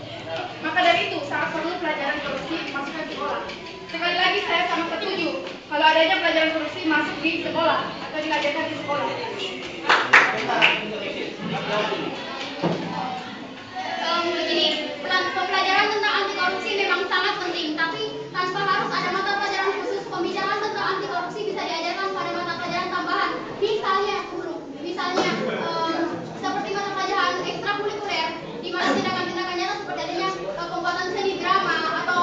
Maka dari itu sangat perlu pelajaran korupsi dimasukkan di sekolah. Sekali lagi saya sangat setuju kalau adanya pelajaran korupsi masuk di sekolah atau diajarkan di sekolah. Begini, pelajaran tentang anti korupsi memang sangat penting, tapi tanpa harus ada mata pelajaran khusus. Pembicaraan tentang anti korupsi bisa diajarkan pada mata pelajaran tambahan. Misalnya seperti mata pelajaran ekstrakurikuler, di mana tindakan-tindakan nyata seperti adanya pembuatan seni drama atau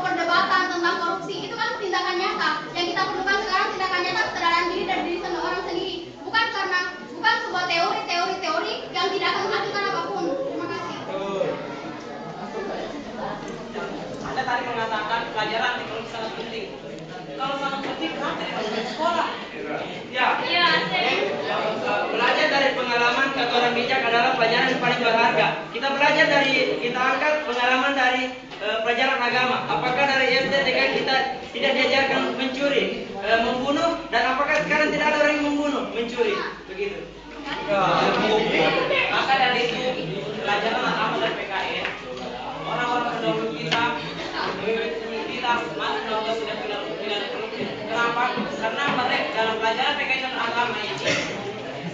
perdebatan tentang korupsi. Itu kan tindakan nyata. Yang kita perlukan sekarang tindakan nyata kesadaran diri dan diri orang sendiri. Bukan sebuah teori yang tidak akan menghasilkan apapun. Terima kasih. Anda tadi mengatakan pelajaran anti korupsi sangat penting. Kalau sangat penting, kenapa tidak di sekolah? Ya. Iya, Belajar dari pengalaman kata orang bijak adalah pelajaran yang paling berharga. Kita angkat pengalaman dari pelajaran agama. Apakah dari SD TK kita tidak diajarkan mencuri, membunuh, dan apakah sekarang tidak ada orang yang membunuh, mencuri, begitu? Maka dari itu pelajaran agama dari PKN, orang-orang pendahulu kita, pemimpin kita masih melakukan sudah pidana korupsi. Kenapa? Karena mereka dalam pelajaran PKN agama ini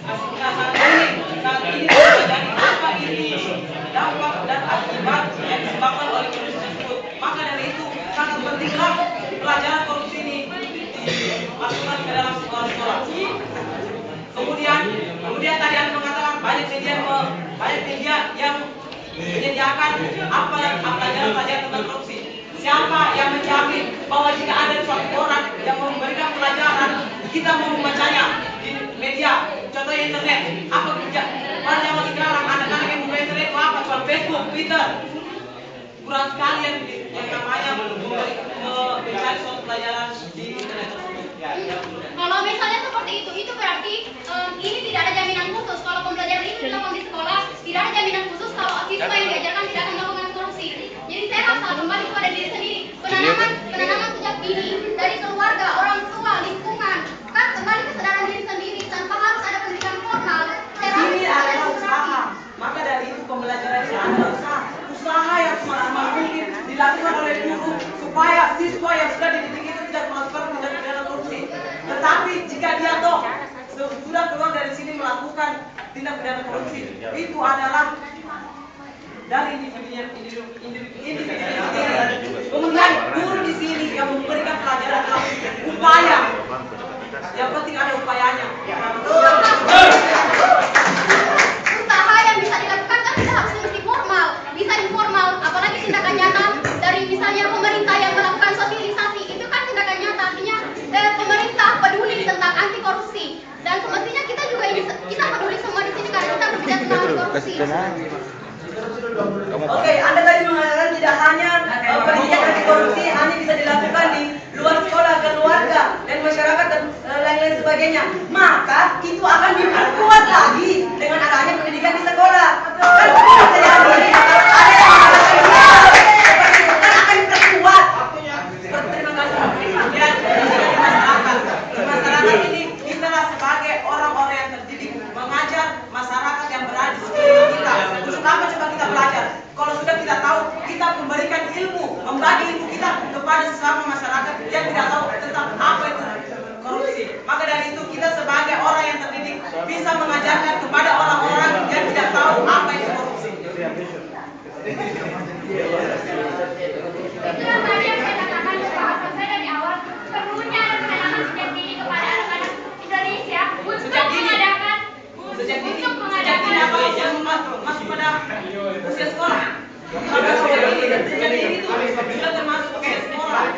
kita sangat unik. Saat ini mempelajari apa ini dampak dan akibat yang disebabkan oleh korupsi tersebut. Maka dari itu sangat pentinglah pelajaran korupsi ini dimasukkan ke dalam sekolah-sekolah. banyak media yang menyediakan pelajaran tentang korupsi. Siapa yang menjamin bahwa jika ada suatu orang yang memberikan pelajaran, kita mau membacanya di media, contohnya internet, apa kerja? Pada zaman sekarang anak-anak yang buka internet itu apa? Cuma Facebook, Twitter. Kurang sekali yang namanya mencari suatu pelajaran di internet tersebut. Kalau misalnya seperti itu berarti ini tidak ada jaminan khusus. Kalau pembelajaran ini dilakukan di sekolah, tidak ada jaminan khusus kalau siswa yang diajarkan tidak akan melakukan korupsi. Jadi saya rasa kembali kepada diri sendiri, penanaman sejak dini dari keluarga, orang tua, lingkungan, kan kembali kesadaran diri sendiri tanpa harus ada pendidikan formal. Ini adalah usaha. Maka dari itu pembelajaran ini adalah usaha yang semaksimal mungkin dilakukan oleh guru supaya siswa yang sudah dididik itu tidak melakukan tindak pidana korupsi. Tetapi jika dia sudah keluar dari sini melakukan tindak pidana korupsi, itu adalah dari individu. Kemudian guru di sini yang memberikan pelajaran adalah upaya. Yang penting ada upayanya. Usaha yang bisa dilakukan kan tidak harus mesti formal, bisa informal. Apalagi tindakan nyata dari misalnya pemerintah yang melakukan sosialisasi, itu kan tindakan nyata, artinya pemerintah peduli tentang anti korupsi. Dan semestinya kita juga kita peduli semua di sini karena kita berbicara tentang anti korupsi. Oke, Anda tadi mengatakan tidak hanya pendidikan anti korupsi hanya bisa dilakukan di luar sekolah, keluarga, dan masyarakat dan lain-lain sebagainya. Maka itu akan diperkuat lagi dengan adanya pendidikan di sekolah. Kan bisa jadi ada yang mengatakan seperti itu kan akan diperkuat. Terima kasih. Ya, di masyarakat ini kita sebagai orang-orang yang terdidik mengajar masyarakat yang berada di sekeliling kita. Untuk apa coba kita belajar? Kalau sudah kita tahu, kita memberikan ilmu, membagi ilmu kita kepada sesama masyarakat yang tidak tahu tentang apa itu korupsi. Maka dari itu kita sebagai orang yang terdidik bisa mengajarkan kepada orang-orang yang tidak tahu apa itu korupsi. Itulah tadi yang saya katakan bahwa saya dari awal perlunya ada penanaman sejak dini kepada anak-anak Indonesia untuk mengadakan apa yang masuk pada usia sekolah. Sejak dini itu sudah termasuk usia sekolah.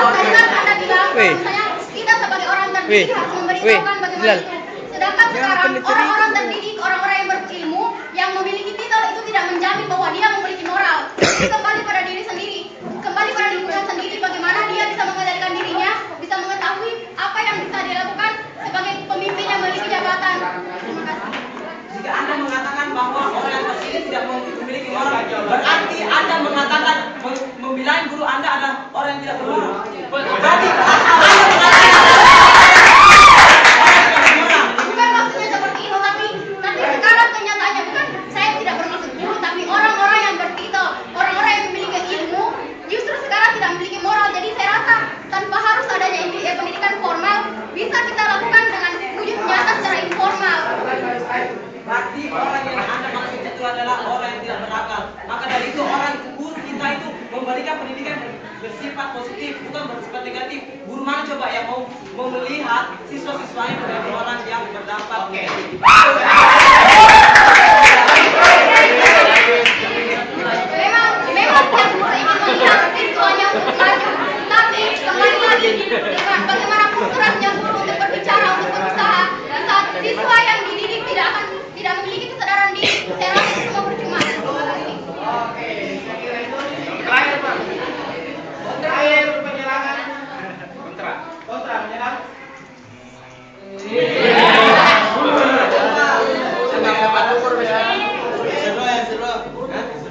Tadi kan Anda bilang misalnya kita sebagai orang terdidik harus memberitahukan bagaimana itu. Sedangkan sekarang orang-orang terdidik, orang-orang yang berilmu, yang memiliki titel itu tidak menjamin bahwa dia memiliki moral. Jadi kembali pada diri sendiri, kembali pada lingkungan sendiri, bagaimana dia bisa mengendalikan dirinya, bisa mengetahui apa yang bisa dilakukan sebagai pemimpin yang memiliki jabatan. Terima kasih. Jika Anda mengatakan bahwa orang yang terdidik tidak memiliki moral, berarti Anda mengatakan membilang guru Anda adalah orang yang tidak bermoral. Berarti Anda mengatakan bukan maksudnya seperti itu, tapi sekarang kenyataannya bukan saya tidak bermaksud guru, tapi orang-orang yang bertitel, orang-orang yang memiliki ilmu, justru sekarang tidak memiliki moral. Jadi saya rasa tanpa harus adanya pendidikan formal, bisa kita lakukan dengan wujud nyata secara informal. berarti orang yang Anda maksud itu adalah orang yang tidak berakal. Maka dari itu orang guru kita itu memberikan pendidikan bersifat positif, bukan bersifat negatif. Guru mana coba yang mau melihat siswa-siswanya menjadi orang yang berdampak negatif. Memang tiap guru ingin melihat siswanya untuk maju, tapi kembali lagi bagaimana kulturnya guru untuk berbicara, untuk berusaha. Dan saat siswa yang dididik tidak memiliki kesadaran diri, saya rasa itu semua percuma. Terima kasih. Terakhir Pak. Terakhir penyerangan. Kontra menyerang.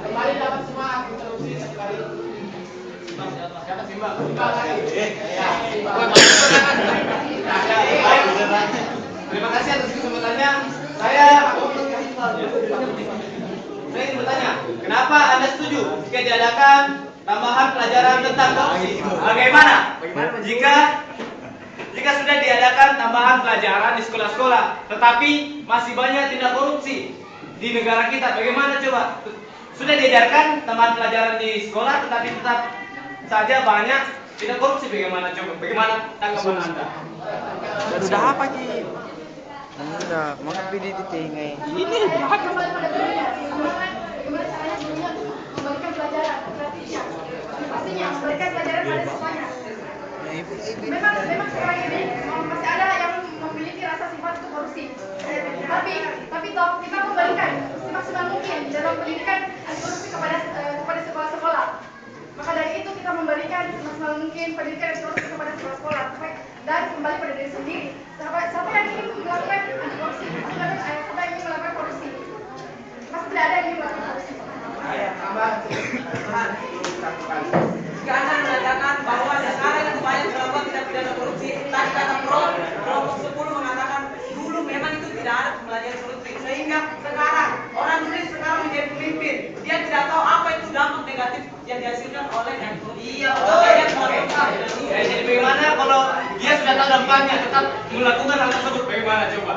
Kembali dapat semua interupsi sekali. Siapa Simbang? Terima kasih atas kesempatannya. Saya ingin bertanya, kenapa Anda setuju jika diadakan tambahan pelajaran tentang korupsi? Bagaimana jika sudah diadakan tambahan pelajaran di sekolah-sekolah, tetapi masih banyak tindak korupsi di negara kita? Bagaimana coba? Sudah diajarkan tambahan pelajaran di sekolah, tetapi tetap saja banyak tindak korupsi. Bagaimana coba? Bagaimana tanggapan Anda? Sudah apa Ki? Enggak, maka PDDT ini. Kembali pada dirinya, bagaimana caranya gurunya untuk memberikan pelajaran gratisnya. Pastinya memberikan pelajaran pada siswanya. Memang sekarang ini masih ada yang memiliki rasa sifat itu korupsi. Tapi toh kita memberikan semaksimal mungkin dalam pendidikan anti korupsi kepada sekolah-sekolah. Maka dari itu kita memberikan semaksimal mungkin pendidikan anti korupsi kepada sekolah-sekolah dan kembali pada diri sendiri. Siapa yang ingin melakukan anti korupsi? Siapa yang ingin melakukan korupsi? Pasti tidak ada yang ingin melakukan korupsi. Jika Anda mengatakan bahwa sekarang itu banyak melakukan tindak pidana korupsi, tadi kata kelompok 10 mengatakan dulu memang itu tidak ada pembelajaran korupsi, sehingga sekarang orang Indonesia sekarang menjadi pemimpin, dia tidak tahu apa itu dampak negatif yang dihasilkan oleh yang korupsi. Iya, jadi bagaimana kalau dia sudah tahu dampaknya tetap melakukan hal tersebut, bagaimana coba?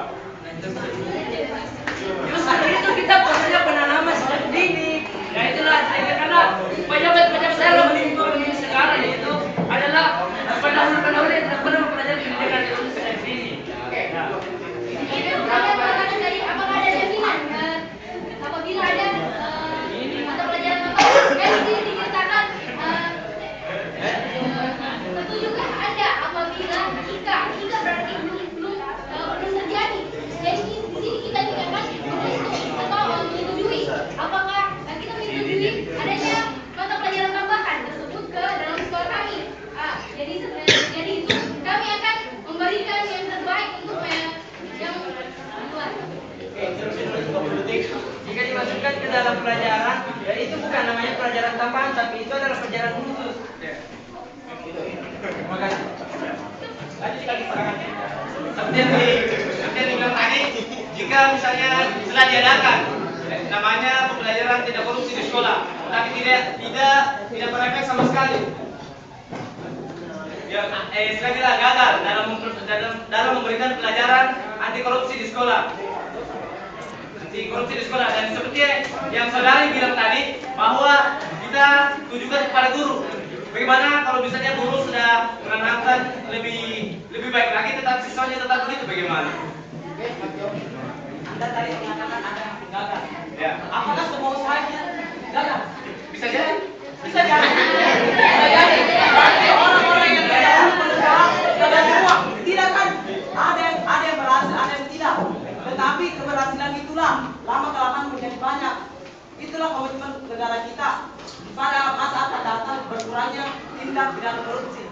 Justru itu kita perlunya penanaman sejak dini. Ya itulah karena pejabat-pejabat saya pemimpin sekarang itu adalah pendahulu yang tidak pernah mempelajari pendidikan itu sejak dini. Apakah ada jaminan apabila ada mata pelajaran diceritakan tentu juga ada apabila jika berarti belum terjadi. Jadi di sini kita juga kan menyetujui apakah kita menyetujui adanya mata pelajaran tambahan tersebut ke dalam sekolah kami. Jadi itu kami akan memberikan yang terbaik untuk yang luar. Jika dimasukkan ke dalam pelajaran, ya itu bukan namanya pelajaran tambahan, tapi itu adalah pelajaran khusus. Terima kasih. Tadi jika disepakati, seperti yang dibilang tadi, jika misalnya telah diadakan namanya pembelajaran tidak korupsi di sekolah, tapi tidak berefek sama sekali. Ya, istilahnya gagal dalam memberikan pelajaran anti korupsi di sekolah. Anti korupsi di sekolah, dan seperti yang saudari bilang tadi bahwa kita tujukan kepada guru. Bagaimana kalau misalnya guru sudah menanamkan lebih baik lagi, tetap siswanya tetap begitu, bagaimana? Anda tadi mengatakan ada yang gagal. Ya. Apakah semua usaha gagal? Bisa jadi. Bisa jadi. Berarti orang-orang yang gagal berusaha gagal semua. Tidak kan? Ada yang berhasil, ada yang tidak. Tetapi keberhasilan itulah lama kelamaan menjadi banyak. Itulah komitmen negara kita. Pada masa akan datang berkurangnya tindak pidana korupsi.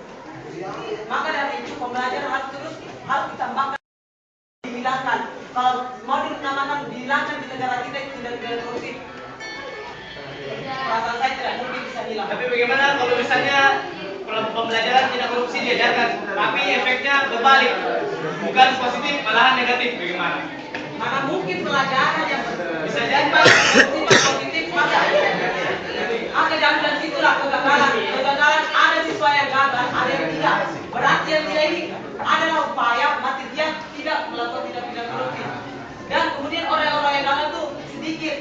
Maka dari itu pembelajaran harus ditambahkan, dihilangkan. Kalau mau dinamakan dihilangkan di negara kita tindak pidana korupsi, perasaan saya tidak mungkin bisa hilang. Tapi bagaimana kalau misalnya pembelajaran tidak korupsi diajarkan, tapi efeknya berbalik, bukan positif malahan negatif, bagaimana? Mana mungkin pelajaran yang Bisa jadi positif maka jaminan itulah kegagalan. Kegagalan ada siswa yang gagal, ada yang tidak. Berarti yang tidak ini adalah upaya mati dia tidak melakukan tindak pidana korupsi. Dan kemudian orang-orang yang gagal itu sedikit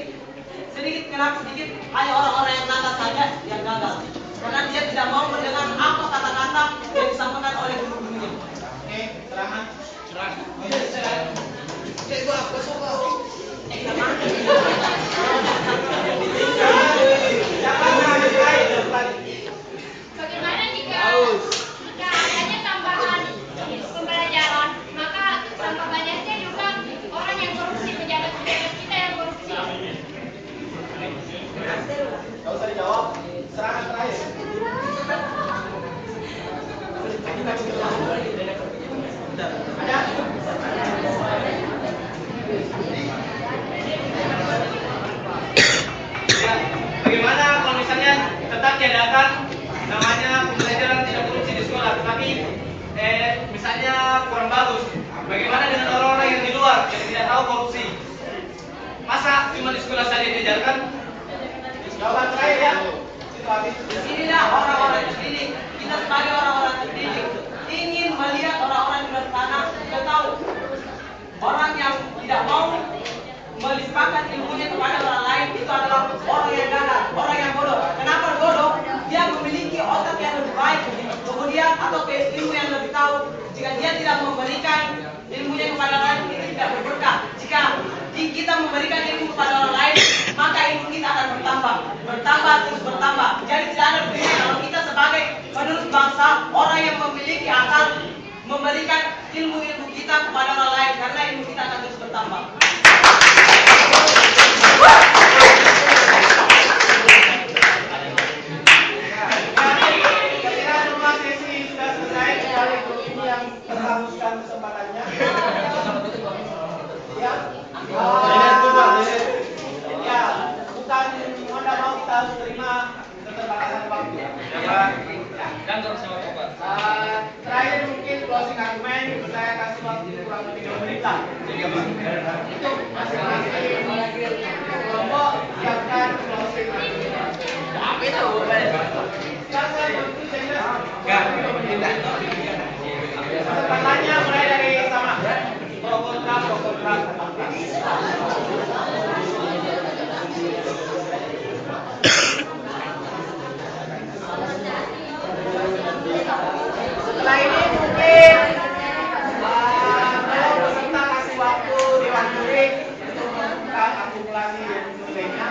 kenapa sedikit, hanya orang-orang yang nakal saja yang gagal. Karena dia tidak mau mendengar apa kata-kata yang disampaikan oleh guru-gurunya. Oke, serang. Bagaimana jika adanya tambahan pembelajaran, maka tambah banyaknya juga orang yang korupsi, pejabat-pejabat kita yang korupsi. Gak usah dijawab. Serangan terakhir. bagaimana kalau misalnya tetap diadakan namanya pembelajaran tidak korupsi di sekolah, tetapi misalnya kurang bagus. Bagaimana dengan orang-orang yang di luar yang tidak tahu korupsi? Masa cuma di sekolah saja diajarkan? Jawaban terakhir ya. Di sinilah orang-orang terdidik. Kita sebagai orang-orang terdidik ingin melihat orang-orang di luar sana sudah tahu. Orang yang tidak mau melimpahkan ilmunya kepada orang lain itu adalah orang yang gagal, orang yang bodoh. Kenapa bodoh? Dia memiliki otak yang lebih baik, kemudian atau ilmu yang lebih tahu. Jika dia tidak memberikan ilmunya kepada orang lain, itu tidak berguna. jika kita memberikan ilmu kepada orang lain, maka ilmu kita akan bertambah terus bertambah. Jadi tidak ada ruginya kalau kita sebagai penerus bangsa, orang yang memiliki akal, memberikan ilmu-ilmu kita kepada orang lain, karena ilmu kita akan terus bertambah. Kesempatannya. Ya, bukan Anda mau kita harus terima keterbatasan waktu. Terakhir mungkin closing argument, saya kasih waktu kurang lebih 2 menit lah. Untuk masing-masing kelompok siapkan closing argument. Kesempatannya mulai dari sama. Pro kontra. Setelah ini mungkin kalau peserta kasih waktu Dewan Juri untuk melakukan akumulasi nilainya.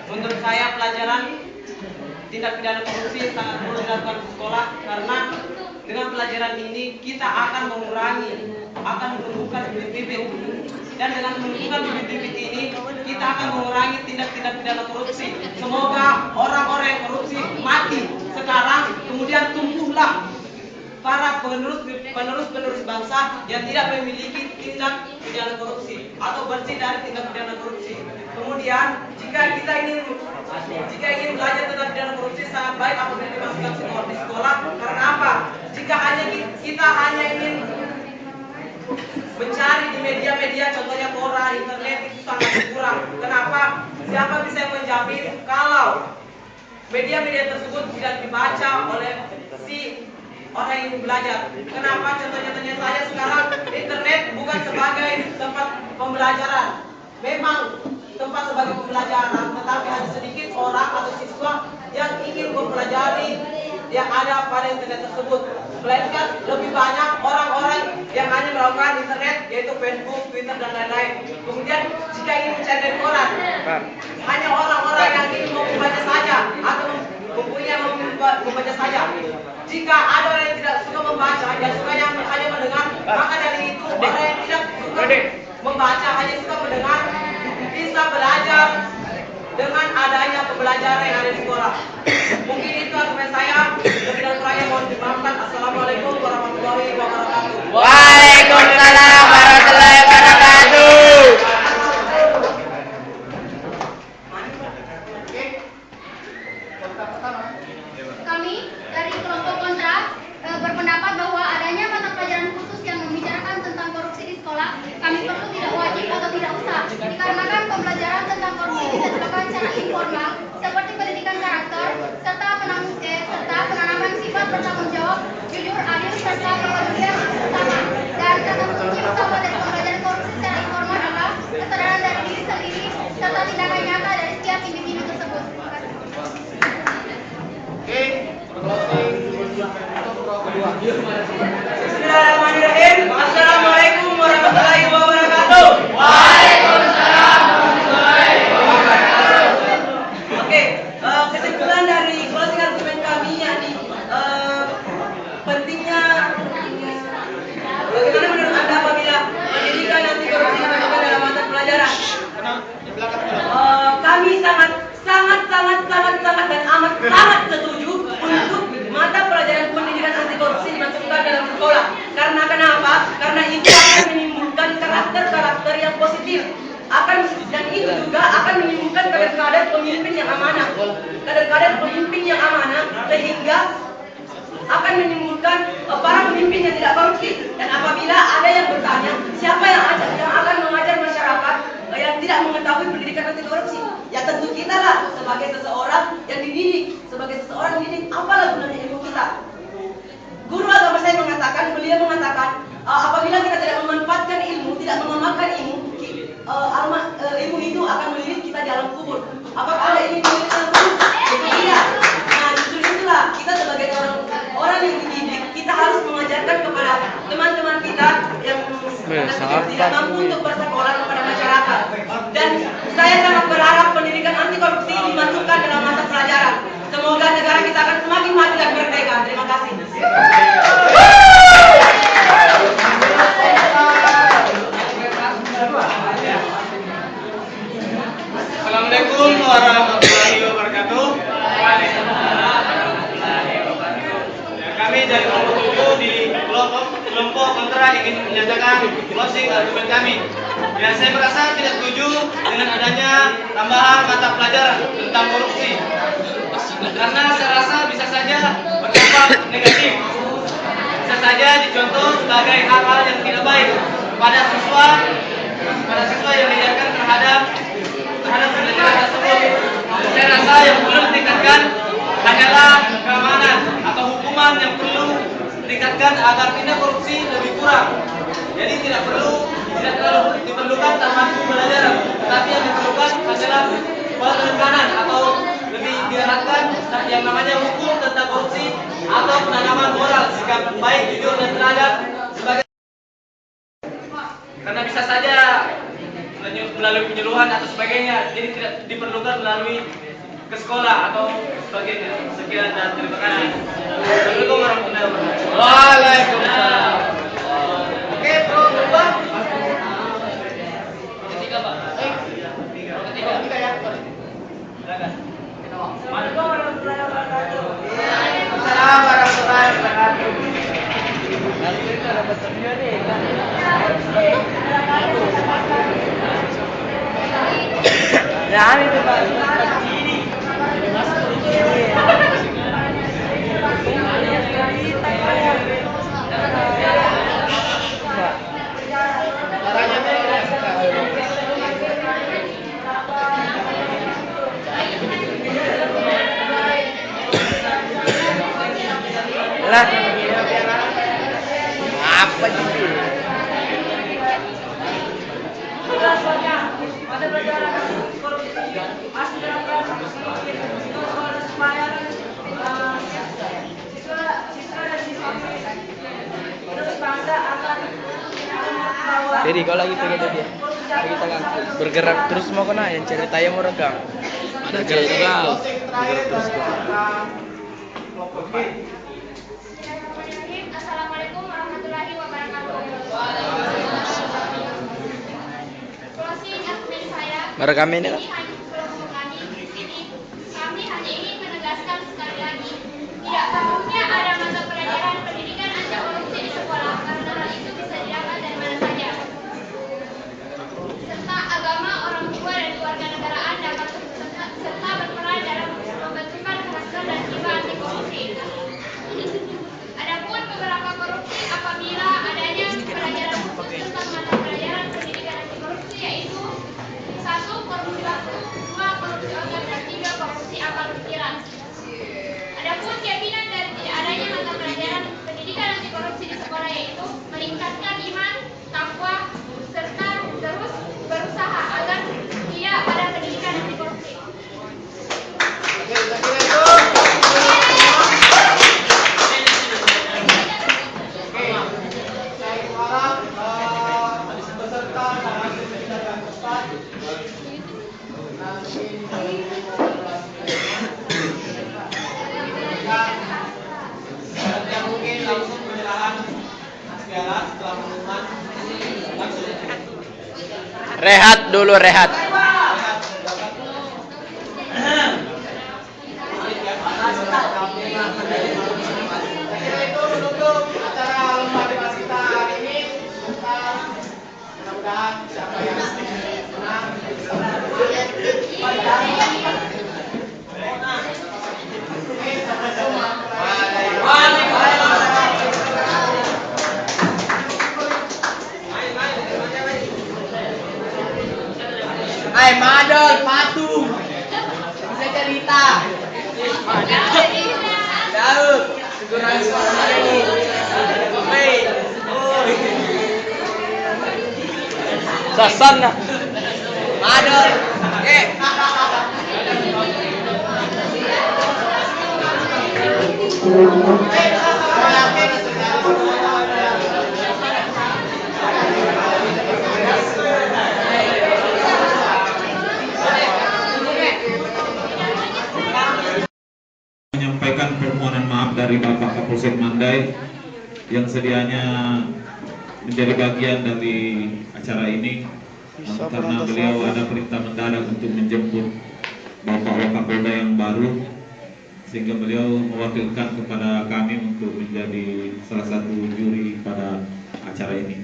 Menurut saya pelajaran tindak pidana korupsi sangat perlu dilakukan di sekolah, karena dengan pelajaran ini kita akan menumbuhkan bibit-bibit, dan dengan menumbuhkan bibit-bibit ini kita akan mengurangi tindak-tindak pidana korupsi. Semoga orang-orang yang korupsi mati sekarang, kemudian tumbuhlah para penerus bangsa yang tidak memiliki tindak pidana korupsi atau bersih dari tindak pidana korupsi. Kemudian jika ingin belajar tentang pidana korupsi, sangat baik apabila dimasukkan di sekolah. Karena apa? Jika kita hanya ingin mencari di media-media, contohnya koran, internet, itu sangat kurang. Kenapa? Siapa bisa yang menjamin kalau media-media tersebut tidak dibaca oleh si orang yang belajar? Kenapa? Contohnya saya sekarang, internet bukan sebagai tempat pembelajaran. Memang tempat sebagai pembelajaran, tetapi hanya sedikit orang atau siswa yang ingin mempelajari yang ada pada internet tersebut. Melainkan lebih banyak orang-orang yang hanya melakukan internet, yaitu Facebook, Twitter, dan lain-lain. Kemudian jika ingin mencari dari koran, hanya orang-orang yang ingin membaca saja atau mempunyai membaca saja. Jika ada orang yang tidak suka membaca, yang suka yang hanya mendengar, maka dari itu orang yang tidak suka membaca, hanya suka mendengar, bisa belajar dengan adanya pembelajaran yang ada di sekolah. Mungkin itu argumen saya. Lebih dan kurangnya mohon dimaafkan. Assalamualaikum warahmatullahi wabarakatuh. Waalaikumsalam warahmatullahi wabarakatuh. Kami dari kelompok kontra berpendapat bahwa adanya mata pelajaran khusus yang membicarakan tentang korupsi di sekolah. Kami perlu secara informal seperti pendidikan karakter serta penanaman sifat bertanggung jawab, jujur, adil serta kepedulian bersama. Dan kata kunci utama dari pembelajaran korupsi secara informal adalah kesadaran dari diri sendiri serta tindakan nyata dari setiap individu tersebut. Bismillahirrahmanirrahim. Assalamualaikum warahmatullahi wabarakatuh. Waalaikumsalam warahmatullahi wabarakatuh. Oke, kesimpulan dari closing argument kami yakni pentingnya bagaimana menurut Anda apabila pendidikan anti korupsi dimasukkan dalam mata pelajaran? Kami sangat dan amat sangat setuju untuk mata pelajaran pendidikan anti korupsi dimasukkan dalam sekolah. Karena kenapa? Karena itu akan menimbulkan karakter-karakter yang positif. Dan itu juga akan menimbulkan kader-kader pemimpin yang amanah. Kader-kader pemimpin yang amanah sehingga akan menimbulkan para pemimpin yang tidak korupsi. Dan apabila ada yang bertanya siapa yang akan mengajar masyarakat yang tidak mengetahui pendidikan anti korupsi, ya tentu kita lah sebagai seseorang yang dididik, apalah gunanya ilmu kita. Guru agama saya beliau mengatakan apabila kita tidak memanfaatkan ilmu, tidak mengamalkan ilmu, ilmu itu akan melilit kita di alam kubur. Apakah ada ilmu di alam kubur? Tidak. Nah, justru itulah kita sebagai orang yang dididik, kita harus mengajarkan kepada teman-teman kita yang tidak mampu untuk bersekolah kepada masyarakat. Dan saya sangat berharap pendidikan anti korupsi dimasukkan dalam mata pelajaran. Semoga negara kita akan semakin maju dan merdeka. Terima kasih. Assalamualaikum warahmatullahi wabarakatuh. Kami dari kelompok 7 di kelompok kontra ingin menyatakan closing argument kami. Ya, saya merasa tidak setuju dengan adanya tambahan mata pelajaran tentang korupsi. Karena saya rasa bisa saja berdampak negatif. Bisa saja dicontoh sebagai hal-hal yang tidak baik kepada siswa yang diajarkan terhadap pembelajaran tersebut. Saya rasa yang perlu ditingkatkan hanyalah keamanan atau hukuman yang perlu ditingkatkan agar tindak korupsi lebih kurang. Jadi tidak terlalu diperlukan tambahan pembelajaran, tetapi yang diperlukan adalah penekanan atau lebih diarahkan yang namanya hukum tentang korupsi atau penanaman moral sikap baik, jujur dan beradab sebagai, karena bisa saja melalui penyuluhan atau sebagainya, jadi tidak diperlukan melalui ke sekolah atau sebagainya. Sekian dan terima kasih. Assalamualaikum warahmatullahi wabarakatuh. Waalaikumsalam. Oke, bro, berubah. Ketiga, Pak. Ketiga ya. Silakan. Assalamualaikum warahmatullahi wabarakatuh. Assalamualaikum warahmatullahi wabarakatuh. Jangan itu Pak. Apa itu? Pada pelajaran korupsi, supaya siswa dan siswa terus bangsa akan membawa. Jadi kalau lagi pegang dia, kita kan bergerak terus mau kena yang ceritanya mau rekam. Ada cerita. Bergerak terus. Assalamualaikum warahmatullahi wabarakatuh. Closing argument saya. Merekam ini kan? Kelompok kami di sini, kami hanya ingin menegaskan sekali lagi, tidak perlunya ada mata pelajaran pendidikan anti korupsi di sekolah karena hal itu bisa didapat dari mana saja. Serta agama, orang tua dan keluarga negaraan dapat serta berperan dalam membentukkan karakter dan jiwa anti korupsi. Adapun beberapa korupsi apabila adanya pelajaran khusus tentang mata pelajaran pendidikan anti korupsi yaitu 1. Korupsi waktu, piala setelah pengumuman langsung. Rehat dulu, rehat. Itu menutup acara lomba debat kita hari ini. Mudah-mudahan siapa yang menang Hai Madol, patung. Bisa cerita. Daud, segera suara ini. Woi. Sasana. Madol. Menyampaikan permohonan maaf dari Bapak Kapolsek Mandai yang sedianya menjadi bagian dari acara ini, namun karena beliau ada perintah mendadak untuk menjemput Bapak Wakapolda yang baru, sehingga beliau mewakilkan kepada kami untuk menjadi salah satu juri pada acara ini.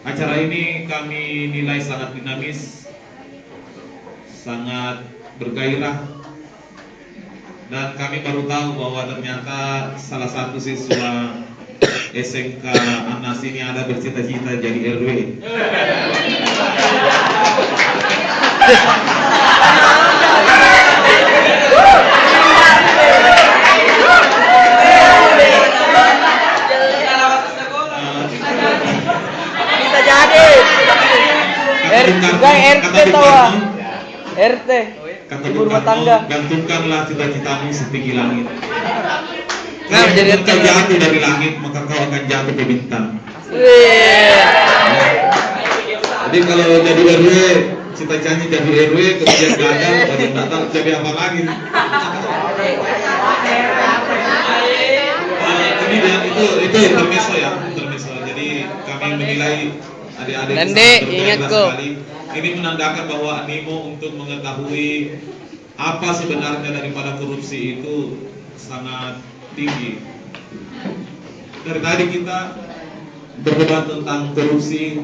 Acara ini kami nilai sangat dinamis, sangat bergairah, dan kami baru tahu bahwa ternyata salah satu siswa SMK Anas ini ada bercita-cita jadi RW. Bisa jadi. RT tahu. RT. Ibu rumah tangga. Gantungkanlah cita-citamu setinggi langit. Nah, jadi kau jatuh dari langit, maka kau akan jatuh ke bintang. Jadi kalau jadi RW, cita-citanya jadi RW, kemudian gagal, pada datang jadi apa lagi? Ini dia, itu intermezzo ya, intermezzo. Jadi kami menilai adik-adik Nande, ingat kok. Ini menandakan bahwa animo untuk mengetahui apa sebenarnya daripada korupsi itu sangat tinggi. Dari tadi kita berdebat tentang korupsi.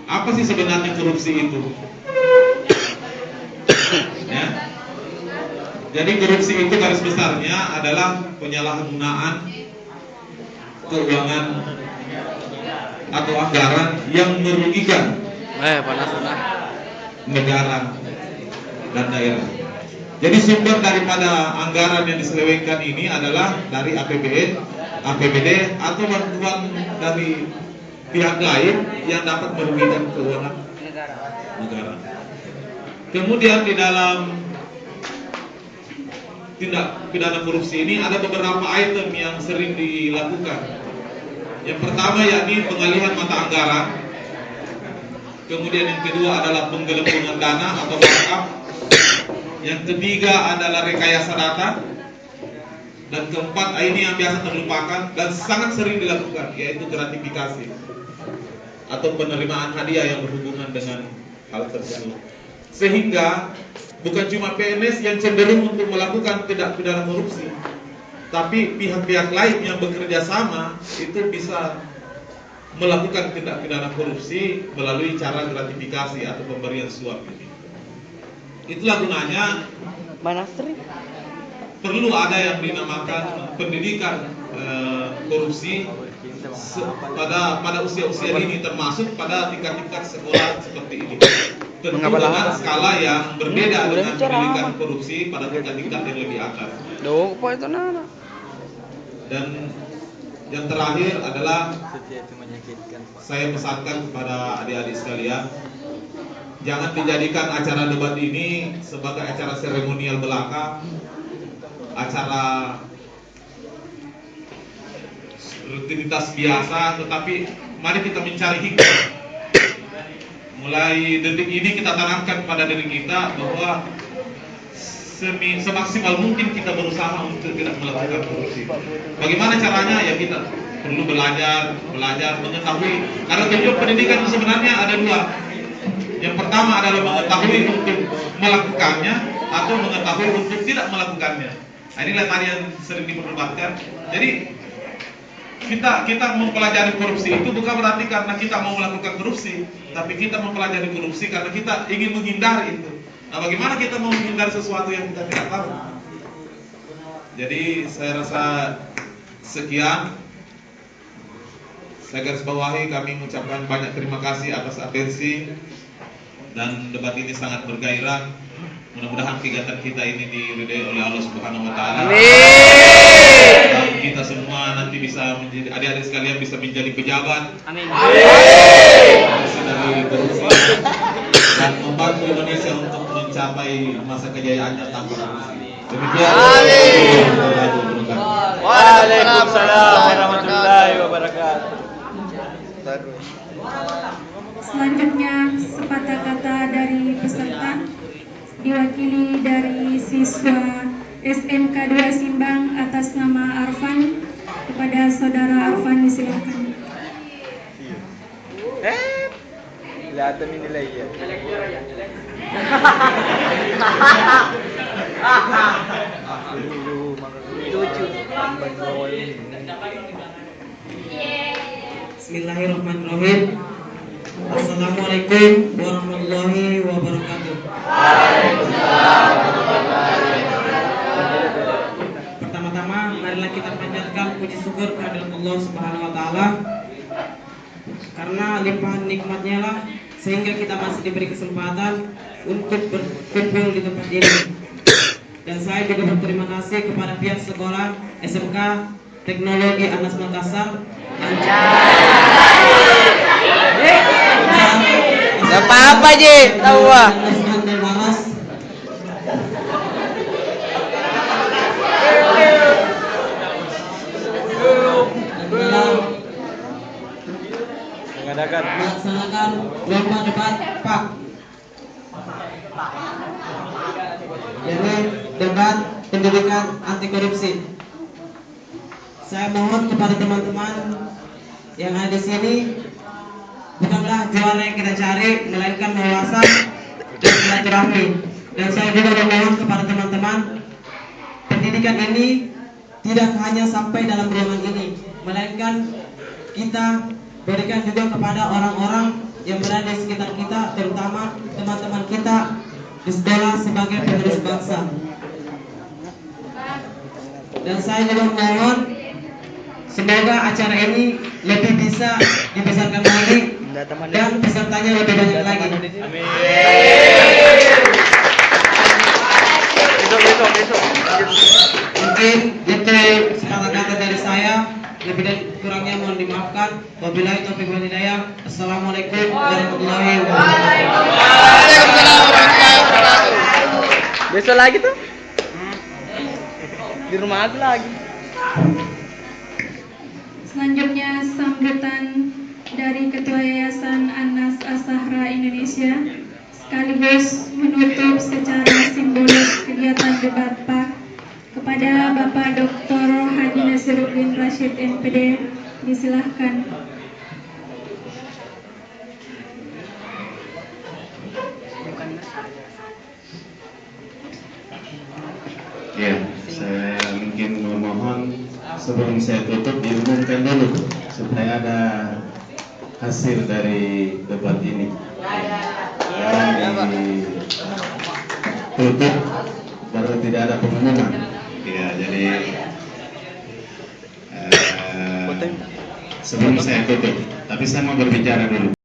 Apa sih sebenarnya korupsi itu? Ya. Jadi korupsi itu garis besarnya adalah penyalahgunaan keuangan atau anggaran yang merugikan negara dan daerah. Jadi sumber daripada anggaran yang diselewengkan ini adalah dari APBN, APBD atau bantuan dari pihak lain yang dapat merugikan keuangan negara. Kemudian di dalam tindak pidana korupsi ini ada beberapa item yang sering dilakukan. Yang pertama yakni pengalihan mata anggaran. Kemudian yang kedua adalah penggelembungan dana atau markup. Yang ketiga adalah rekayasa data. Dan keempat, ini yang biasa terlupakan dan sangat sering dilakukan, yaitu gratifikasi atau penerimaan hadiah yang berhubungan dengan hal tersebut. Sehingga bukan cuma PNS yang cenderung untuk melakukan tindak pidana korupsi, tapi pihak-pihak lain yang bekerja sama itu bisa melakukan tindak pidana korupsi melalui cara gratifikasi atau pemberian suap ini. Itulah gunanya perlu ada yang dinamakan pendidikan korupsi pada usia-usia ini, termasuk pada tingkat-tingkat sekolah seperti ini. Tentu dengan skala yang berbeda dengan pendidikan korupsi pada tingkat-tingkat yang lebih atas. Dan yang terakhir adalah saya pesankan kepada adik-adik sekalian, jangan dijadikan acara debat ini sebagai acara seremonial belaka, acara rutinitas biasa, tetapi mari kita mencari hikmah. Mulai detik ini kita tanamkan pada diri kita bahwa semaksimal mungkin kita berusaha untuk tidak melakukan korupsi. Bagaimana caranya? Ya kita perlu belajar, mengetahui. Karena tujuan pendidikan itu sebenarnya ada dua. Yang pertama adalah mengetahui untuk melakukannya atau mengetahui untuk tidak melakukannya. Nah, inilah tadi yang sering diperdebatkan. Jadi kita mempelajari korupsi itu bukan berarti karena kita mau melakukan korupsi, tapi kita mempelajari korupsi karena kita ingin menghindari itu. Nah, bagaimana kita mau menghindari sesuatu yang kita tidak tahu? Jadi saya rasa sekian. Saya garis bawahi, kami mengucapkan banyak terima kasih atas atensi dan debat ini sangat bergairah. Mudah-mudahan kegiatan kita ini diridai oleh Allah Subhanahu wa taala. Dan kita semua nanti bisa menjadi, adik-adik sekalian bisa menjadi pejabat. Amin. Dari korupsi dan membantu Indonesia untuk mencapai masa kejayaannya tanpa korupsi. Demikian. Waalaikumsalam warahmatullahi wabarakatuh. Selanjutnya sepatah kata dari peserta diwakili dari siswa SMK 2 Simbang atas nama Arfan. Kepada saudara Arfan disilakan. Kelihatan ini lagi ya. Bismillahirrahmanirrahim. Assalamualaikum warahmatullahi wabarakatuh. Pertama-tama marilah kita panjatkan puji syukur kehadirat Allah Subhanahu wa taala. Karena limpahan nikmatnya lah sehingga kita masih diberi kesempatan untuk berkumpul di tempat ini. Dan saya juga berterima kasih kepada pihak sekolah SMK Teknologi Anas Makassar. Gak apa-apa Ji, tahu ah. Melaksanakan lomba debat Pak. Jadi debat pendidikan anti korupsi. Saya mohon kepada teman-teman yang ada di sini, bukanlah juara yang kita cari, melainkan wawasan dan silaturahmi. Dan saya juga memohon kepada teman-teman, pendidikan ini tidak hanya sampai dalam ruangan ini, melainkan kita berikan juga kepada orang-orang yang berada di sekitar kita, terutama teman-teman kita di sekolah sebagai penerus bangsa. Dan saya juga mohon semoga acara ini lebih bisa dibesarkan lagi dan pesertanya lebih banyak lagi. Amin. Mungkin itu kata-kata dari saya. Lebih dan kurangnya mohon dimaafkan. Wabillahi taufiq wal hidayah. Assalamualaikum warahmatullahi wabarakatuh. Besok lagi tuh di rumah aku lagi. Selanjutnya sambutan dari Ketua Yayasan Anas As-Sahra Indonesia sekaligus menutup secara simbolis kegiatan debat Pak kepada Bapak Dr. Haji Naziruddin Rashid MPD, disilahkan. Ya, saya mungkin memohon sebelum saya tutup diumumkan dulu supaya ada hasil dari debat ini. Tutup baru tidak ada pengumuman. Ya, jadi sebelum saya tutup, tapi saya mau berbicara dulu.